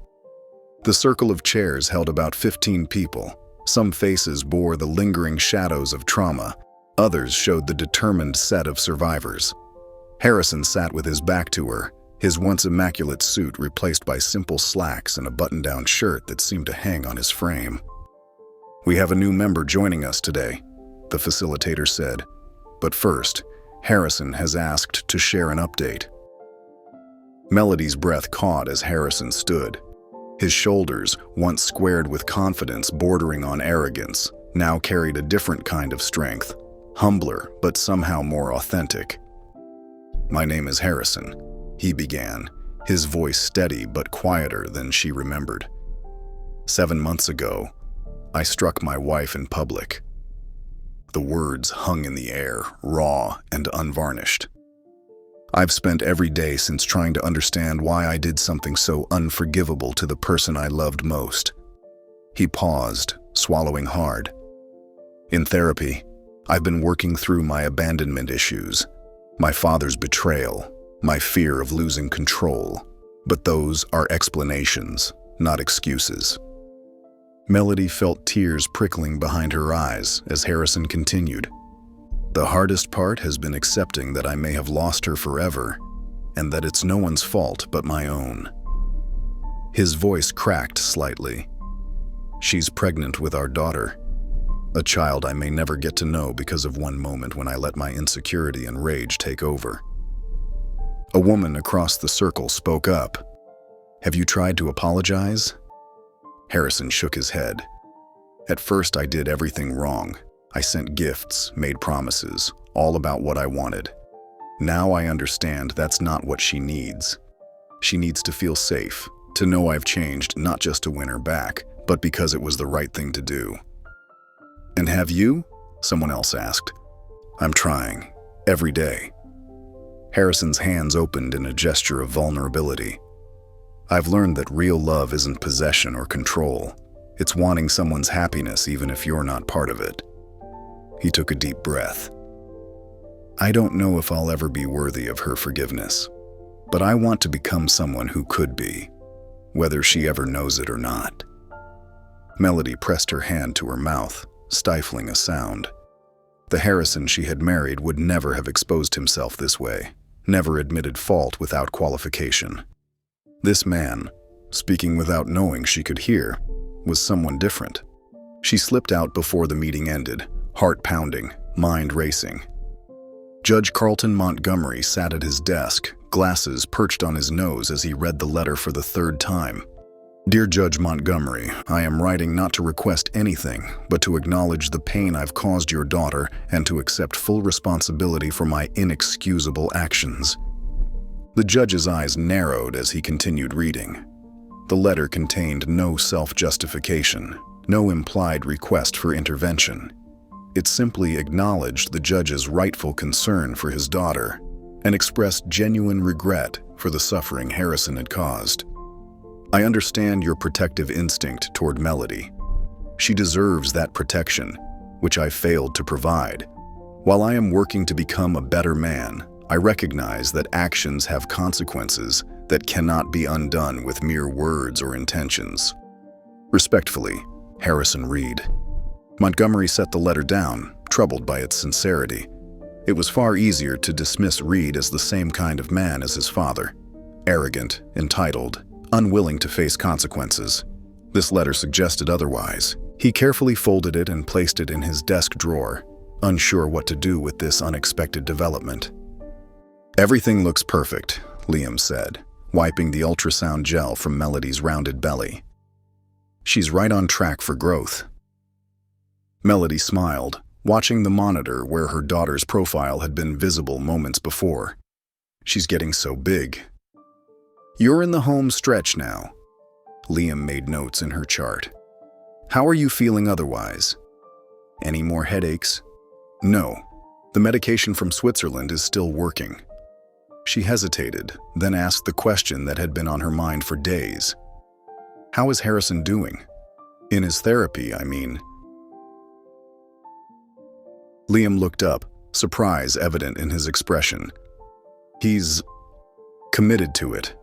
The circle of chairs held about 15 people. Some faces bore the lingering shadows of trauma. Others showed the determined set of survivors. Harrison sat with his back to her, his once immaculate suit replaced by simple slacks and a button-down shirt that seemed to hang on his frame. "We have a new member joining us today," the facilitator said. "But first, Harrison has asked to share an update." Melody's breath caught as Harrison stood. His shoulders, once squared with confidence bordering on arrogance, now carried a different kind of strength, humbler but somehow more authentic. "My name is Harrison," he began, his voice steady but quieter than she remembered. "7 months ago, I struck my wife in public." The words hung in the air, raw and unvarnished. "I've spent every day since trying to understand why I did something so unforgivable to the person I loved most." He paused, swallowing hard. "In therapy, I've been working through my abandonment issues, my father's betrayal, my fear of losing control. But those are explanations, not excuses." Melody felt tears prickling behind her eyes as Harrison continued. "The hardest part has been accepting that I may have lost her forever, and that it's no one's fault but my own." His voice cracked slightly. "She's pregnant with our daughter, a child I may never get to know because of one moment when I let my insecurity and rage take over." A woman across the circle spoke up. "Have you tried to apologize?" Harrison shook his head. "At first I did everything wrong. I sent gifts, made promises, all about what I wanted. Now I understand that's not what she needs. She needs to feel safe, to know I've changed not just to win her back, but because it was the right thing to do." "And have you?" someone else asked. "I'm trying, every day." Harrison's hands opened in a gesture of vulnerability. "I've learned that real love isn't possession or control. It's wanting someone's happiness even if you're not part of it." He took a deep breath. "I don't know if I'll ever be worthy of her forgiveness, but I want to become someone who could be, whether she ever knows it or not." Melody pressed her hand to her mouth, stifling a sound. The Harrison she had married would never have exposed himself this way, never admitted fault without qualification. This man, speaking without knowing she could hear, was someone different. She slipped out before the meeting ended, heart pounding, mind racing. Judge Carlton Montgomery sat at his desk, glasses perched on his nose as he read the letter for the 3rd time. "Dear Judge Montgomery, I am writing not to request anything, but to acknowledge the pain I've caused your daughter and to accept full responsibility for my inexcusable actions." The judge's eyes narrowed as he continued reading. The letter contained no self-justification, no implied request for intervention. It simply acknowledged the judge's rightful concern for his daughter and expressed genuine regret for the suffering Harrison had caused. "I understand your protective instinct toward Melody. She deserves that protection, which I failed to provide. While I am working to become a better man, I recognize that actions have consequences that cannot be undone with mere words or intentions. Respectfully, Harrison Reed." Montgomery set the letter down, troubled by its sincerity. It was far easier to dismiss Reed as the same kind of man as his father, arrogant, entitled, unwilling to face consequences. This letter suggested otherwise. He carefully folded it and placed it in his desk drawer, unsure what to do with this unexpected development. "Everything looks perfect," Liam said, wiping the ultrasound gel from Melody's rounded belly. "She's right on track for growth." Melody smiled, watching the monitor where her daughter's profile had been visible moments before. "She's getting so big." "You're in the home stretch now." Liam made notes in her chart. "How are you feeling otherwise? Any more headaches?" "No. The medication from Switzerland is still working." She hesitated, then asked the question that had been on her mind for days. "How is Harrison doing? In his therapy, I mean." Liam looked up, surprise evident in his expression. "He's committed to it.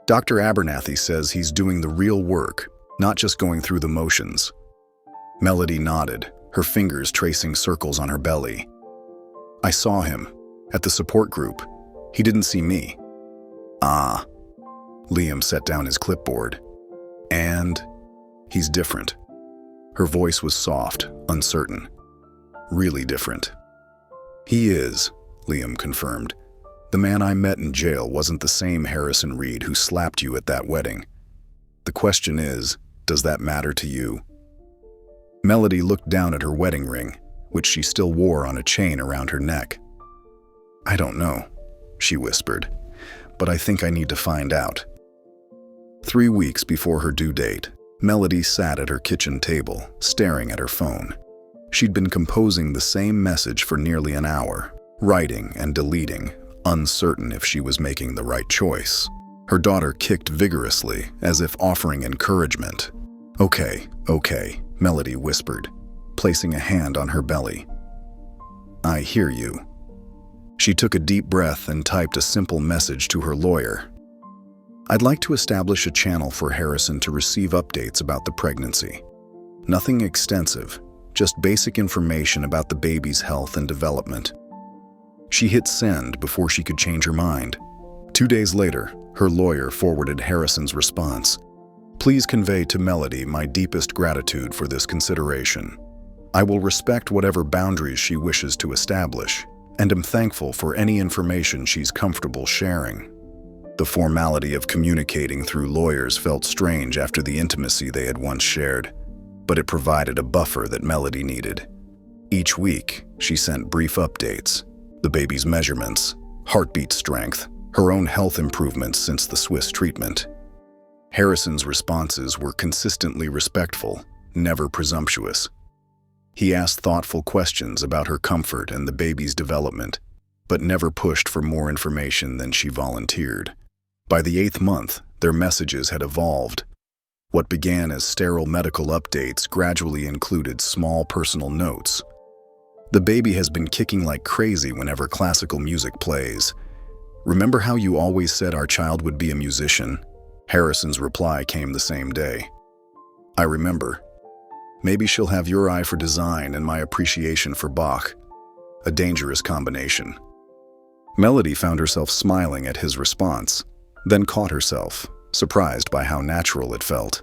Dr. Abernathy says he's doing the real work, not just going through the motions." Melody nodded, her fingers tracing circles on her belly. "I saw him, at the support group. He didn't see me. Ah. Liam set down his clipboard. And he's different. Her voice was soft, uncertain. Really different. He is, Liam confirmed. The man I met in jail wasn't the same Harrison Reed who slapped you at that wedding. The question is, does that matter to you? Melody looked down at her wedding ring, which she still wore on a chain around her neck. I don't know, she whispered, but I think I need to find out. 3 weeks before her due date, Melody sat at her kitchen table, staring at her phone. She'd been composing the same message for nearly an hour, writing and deleting, uncertain if she was making the right choice. Her daughter kicked vigorously, as if offering encouragement. Okay, Melody whispered, placing a hand on her belly. I hear you. She took a deep breath and typed a simple message to her lawyer. I'd like to establish a channel for Harrison to receive updates about the pregnancy. Nothing extensive, just basic information about the baby's health and development. She hit send before she could change her mind. 2 days later, her lawyer forwarded Harrison's response. Please convey to Melody my deepest gratitude for this consideration. I will respect whatever boundaries she wishes to establish, and am thankful for any information she's comfortable sharing. The formality of communicating through lawyers felt strange after the intimacy they had once shared, but it provided a buffer that Melody needed. Each week, she sent brief updates, the baby's measurements, heartbeat strength, her own health improvements since the Swiss treatment. Harrison's responses were consistently respectful, never presumptuous. He asked thoughtful questions about her comfort and the baby's development, but never pushed for more information than she volunteered. By the 8th month, their messages had evolved. What began as sterile medical updates gradually included small personal notes. The baby has been kicking like crazy whenever classical music plays. Remember how you always said our child would be a musician? Harrison's reply came the same day. I remember. Maybe she'll have your eye for design and my appreciation for Bach. A dangerous combination. Melody found herself smiling at his response, then caught herself, surprised by how natural it felt.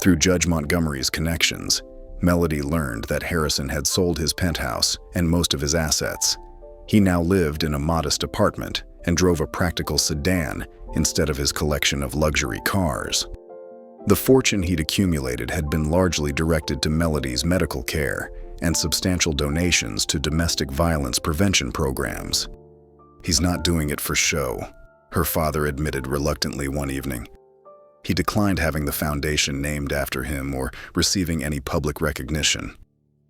Through Judge Montgomery's connections, Melody learned that Harrison had sold his penthouse and most of his assets. He now lived in a modest apartment and drove a practical sedan instead of his collection of luxury cars. The fortune he'd accumulated had been largely directed to Melody's medical care and substantial donations to domestic violence prevention programs. He's not doing it for show, her father admitted reluctantly one evening. He declined having the foundation named after him or receiving any public recognition.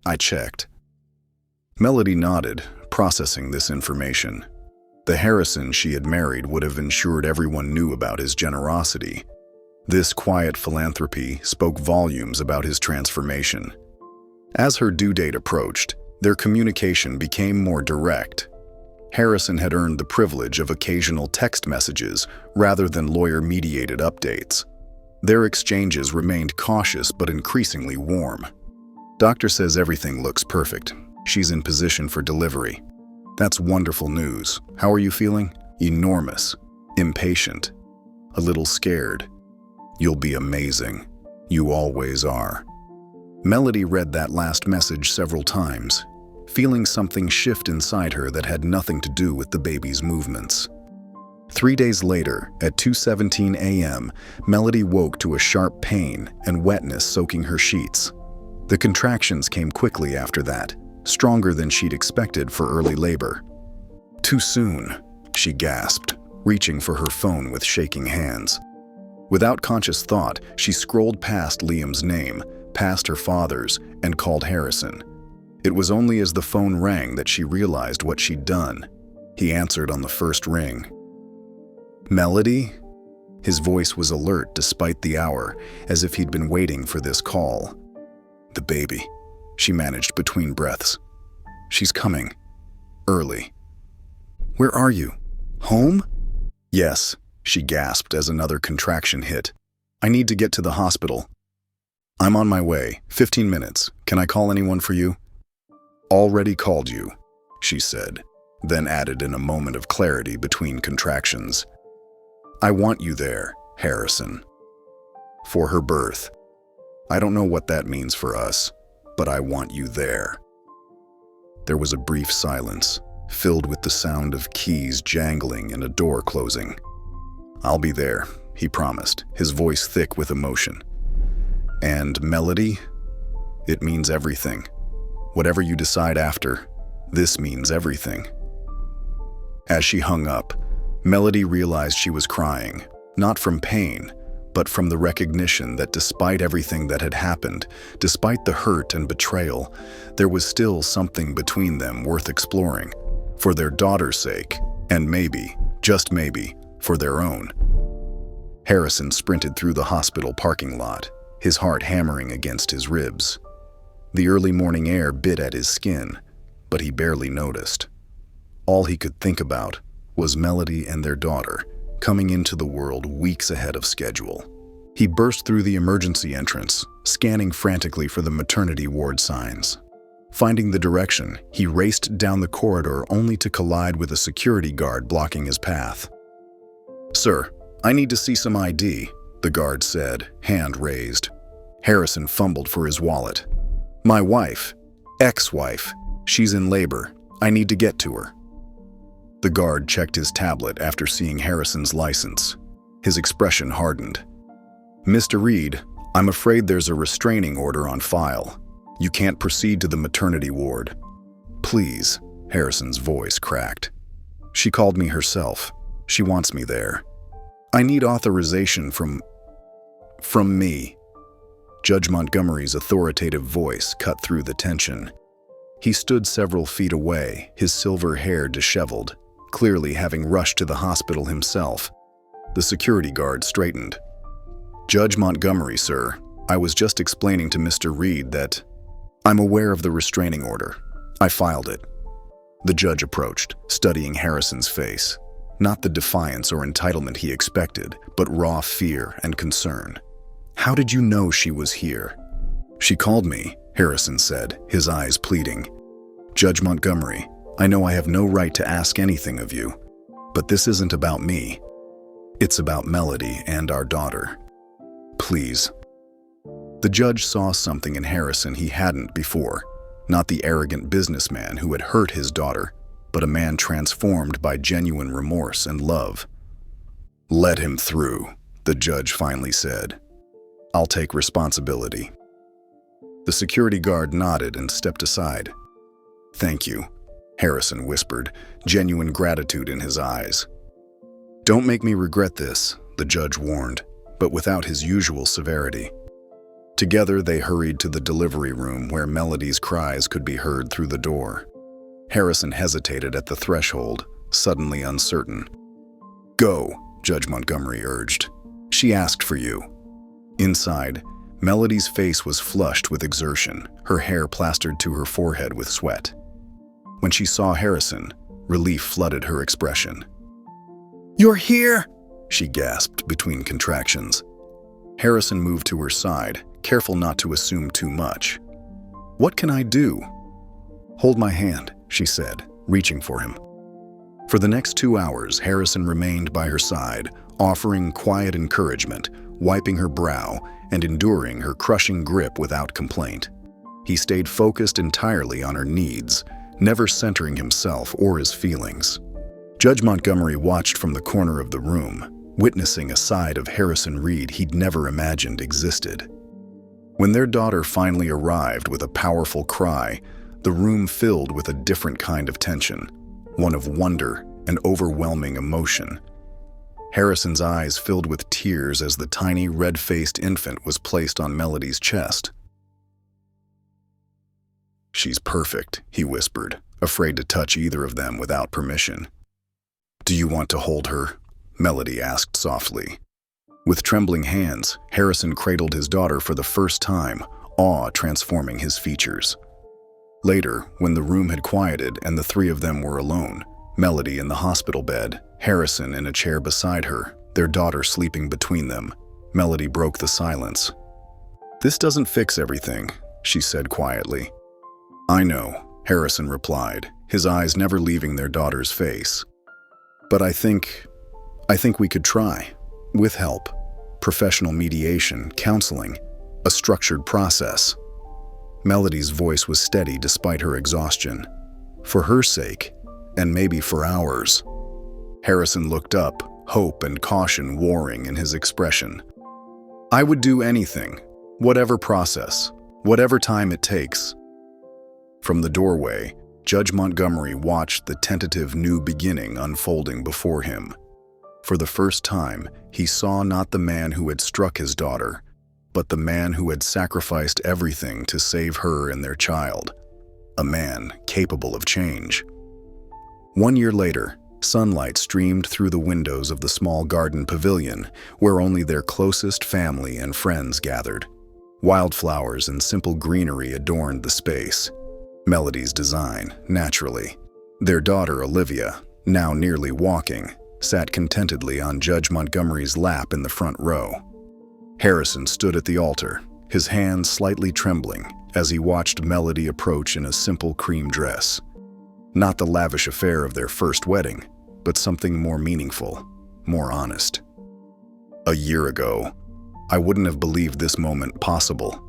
I checked. Melody nodded, processing this information. The Harrison she had married would have ensured everyone knew about his generosity. This quiet philanthropy spoke volumes about his transformation. As her due date approached, their communication became more direct. Harrison had earned the privilege of occasional text messages rather than lawyer-mediated updates. Their exchanges remained cautious but increasingly warm. Doctor says everything looks perfect. She's in position for delivery. That's wonderful news. How are you feeling? Enormous. Impatient. A little scared. You'll be amazing. You always are. Melody read that last message several times, feeling something shift inside her that had nothing to do with the baby's movements. 3 days later, at 2:17 a.m., Melody woke to a sharp pain and wetness soaking her sheets. The contractions came quickly after that, stronger than she'd expected for early labor. Too soon, she gasped, reaching for her phone with shaking hands. Without conscious thought, she scrolled past Liam's name, past her father's, and called Harrison. It was only as the phone rang that she realized what she'd done. He answered on the first ring. Melody? His voice was alert despite the hour, as if he'd been waiting for this call. The baby, she managed between breaths. She's coming. Early. Where are you? Home? Yes, she gasped as another contraction hit. I need to get to the hospital. I'm on my way. 15 minutes. Can I call anyone for you? Already called you, she said, then added in a moment of clarity between contractions. "I want you there, Harrison. For her birth. I don't know what that means for us, but I want you there." There was a brief silence, filled with the sound of keys jangling and a door closing. "I'll be there," he promised, his voice thick with emotion. "And Melody? It means everything. Whatever you decide after, this means everything." As she hung up, Melody realized she was crying, not from pain, but from the recognition that despite everything that had happened, despite the hurt and betrayal, there was still something between them worth exploring, for their daughter's sake, and maybe, just maybe, for their own. Harrison sprinted through the hospital parking lot, his heart hammering against his ribs. The early morning air bit at his skin, but he barely noticed. All he could think about was Melody and their daughter, coming into the world weeks ahead of schedule. He burst through the emergency entrance, scanning frantically for the maternity ward signs. Finding the direction, he raced down the corridor only to collide with a security guard blocking his path. "Sir, I need to see some ID," the guard said, hand raised. Harrison fumbled for his wallet. "My wife, ex-wife, she's in labor. I need to get to her." The guard checked his tablet after seeing Harrison's license. His expression hardened. "Mr. Reed, I'm afraid there's a restraining order on file. You can't proceed to the maternity ward." "Please," Harrison's voice cracked. "She called me herself. She wants me there. I need authorization from me." Judge Montgomery's authoritative voice cut through the tension. He stood several feet away, his silver hair disheveled, clearly having rushed to the hospital himself. The security guard straightened. "Judge Montgomery, sir, I was just explaining to Mr. Reed that I'm aware of the restraining order. I filed it." The judge approached, studying Harrison's face. Not the defiance or entitlement he expected, but raw fear and concern. "How did you know she was here?" "She called me," Harrison said, his eyes pleading. "Judge Montgomery, I know I have no right to ask anything of you, but this isn't about me. It's about Melody and our daughter. Please." The judge saw something in Harrison he hadn't before, not the arrogant businessman who had hurt his daughter, but a man transformed by genuine remorse and love. "Let him through," the judge finally said. "I'll take responsibility." The security guard nodded and stepped aside. "Thank you," Harrison whispered, genuine gratitude in his eyes. "Don't make me regret this," the judge warned, but without his usual severity. Together they hurried to the delivery room where Melody's cries could be heard through the door. Harrison hesitated at the threshold, suddenly uncertain. "Go," Judge Montgomery urged. "She asked for you." Inside, Melody's face was flushed with exertion, her hair plastered to her forehead with sweat. When she saw Harrison, relief flooded her expression. "You're here!" she gasped between contractions. Harrison moved to her side, careful not to assume too much. "What can I do?" "Hold my hand," she said, reaching for him. For the next 2 hours, Harrison remained by her side, offering quiet encouragement, wiping her brow, and enduring her crushing grip without complaint. He stayed focused entirely on her needs, never centering himself or his feelings. Judge Montgomery watched from the corner of the room, witnessing a side of Harrison Reed he'd never imagined existed. When their daughter finally arrived with a powerful cry, the room filled with a different kind of tension, one of wonder and overwhelming emotion. Harrison's eyes filled with tears as the tiny red-faced infant was placed on Melody's chest. "She's perfect," he whispered, afraid to touch either of them without permission. "Do you want to hold her?" Melody asked softly. With trembling hands, Harrison cradled his daughter for the first time, awe transforming his features. Later, when the room had quieted and the three of them were alone, Melody in the hospital bed, Harrison in a chair beside her, their daughter sleeping between them, Melody broke the silence. "This doesn't fix everything," she said quietly. "I know," Harrison replied, his eyes never leaving their daughter's face. "But I think we could try. With help. Professional mediation, counseling, a structured process." Melody's voice was steady despite her exhaustion. "For her sake, and maybe for ours." Harrison looked up, hope and caution warring in his expression. "I would do anything, whatever process, whatever time it takes." From the doorway, Judge Montgomery watched the tentative new beginning unfolding before him. For the first time, he saw not the man who had struck his daughter, but the man who had sacrificed everything to save her and their child. A man capable of change. 1 year later, sunlight streamed through the windows of the small garden pavilion where only their closest family and friends gathered. Wildflowers and simple greenery adorned the space. Melody's design, naturally. Their daughter, Olivia, now nearly walking, sat contentedly on Judge Montgomery's lap in the front row. Harrison stood at the altar, his hands slightly trembling as he watched Melody approach in a simple cream dress. Not the lavish affair of their first wedding, but something more meaningful, more honest. "A year ago, I wouldn't have believed this moment possible,"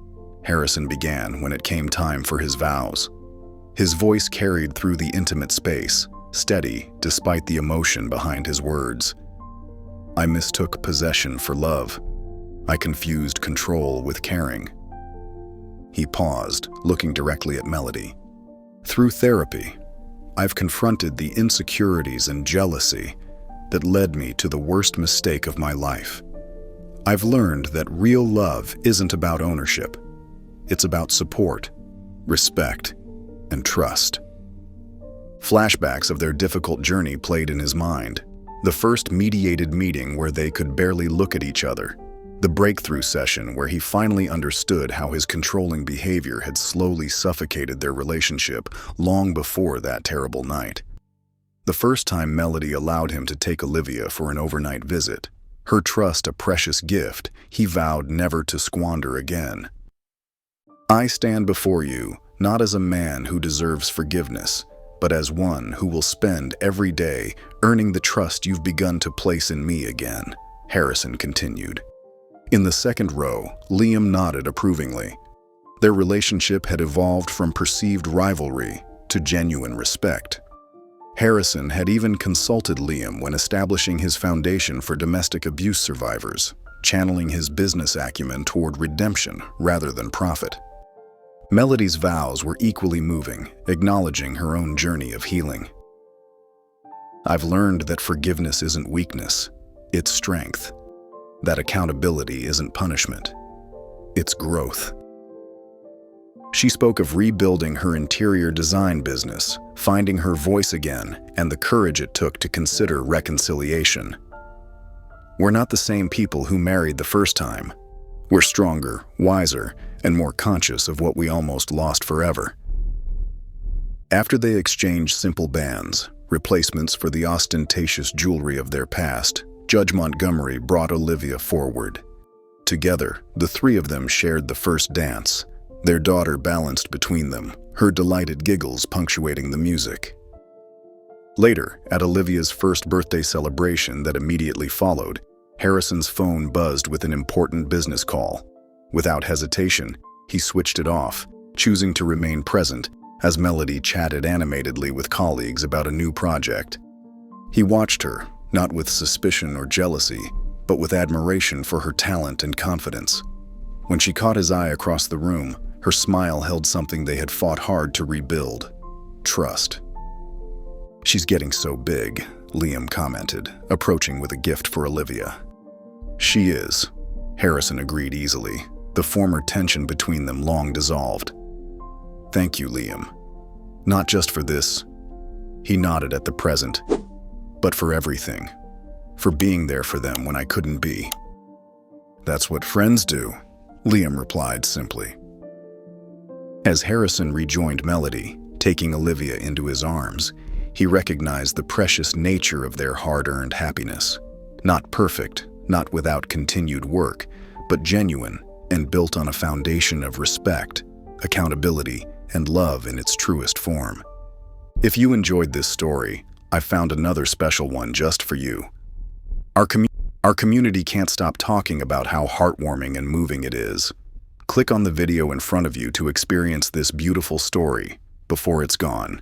Harrison began when it came time for his vows. His voice carried through the intimate space, steady despite the emotion behind his words. "I mistook possession for love. I confused control with caring." He paused, looking directly at Melody. "Through therapy, I've confronted the insecurities and jealousy that led me to the worst mistake of my life. I've learned that real love isn't about ownership. It's about support, respect, and trust." Flashbacks of their difficult journey played in his mind. The first mediated meeting where they could barely look at each other. The breakthrough session where he finally understood how his controlling behavior had slowly suffocated their relationship long before that terrible night. The first time Melody allowed him to take Olivia for an overnight visit, her trust a precious gift he vowed never to squander again. "I stand before you not as a man who deserves forgiveness, but as one who will spend every day earning the trust you've begun to place in me again," Harrison continued. In the second row, Liam nodded approvingly. Their relationship had evolved from perceived rivalry to genuine respect. Harrison had even consulted Liam when establishing his foundation for domestic abuse survivors, channeling his business acumen toward redemption rather than profit. Melody's vows were equally moving, acknowledging her own journey of healing. "I've learned that forgiveness isn't weakness, it's strength. That accountability isn't punishment, it's growth." She spoke of rebuilding her interior design business, finding her voice again, and the courage it took to consider reconciliation. "We're not the same people who married the first time. We're stronger, wiser, and more conscious of what we almost lost forever." After they exchanged simple bands, replacements for the ostentatious jewelry of their past, Judge Montgomery brought Olivia forward. Together, the three of them shared the first dance, their daughter balanced between them, her delighted giggles punctuating the music. Later, at Olivia's first birthday celebration that immediately followed, Harrison's phone buzzed with an important business call. Without hesitation, he switched it off, choosing to remain present as Melody chatted animatedly with colleagues about a new project. He watched her, not with suspicion or jealousy, but with admiration for her talent and confidence. When she caught his eye across the room, her smile held something they had fought hard to rebuild: trust. "She's getting so big," Liam commented, approaching with a gift for Olivia. "She is," Harrison agreed easily, the former tension between them long dissolved. "Thank you, Liam. Not just for this," he nodded at the present, "but for everything. For being there for them when I couldn't be." "That's what friends do," Liam replied simply. As Harrison rejoined Melody, taking Olivia into his arms, he recognized the precious nature of their hard-earned happiness. Not perfect, not without continued work, but genuine and built on a foundation of respect, accountability, and love in its truest form. If you enjoyed this story, I found another special one just for you. Our community can't stop talking about how heartwarming and moving it is. Click on the video in front of you to experience this beautiful story before it's gone.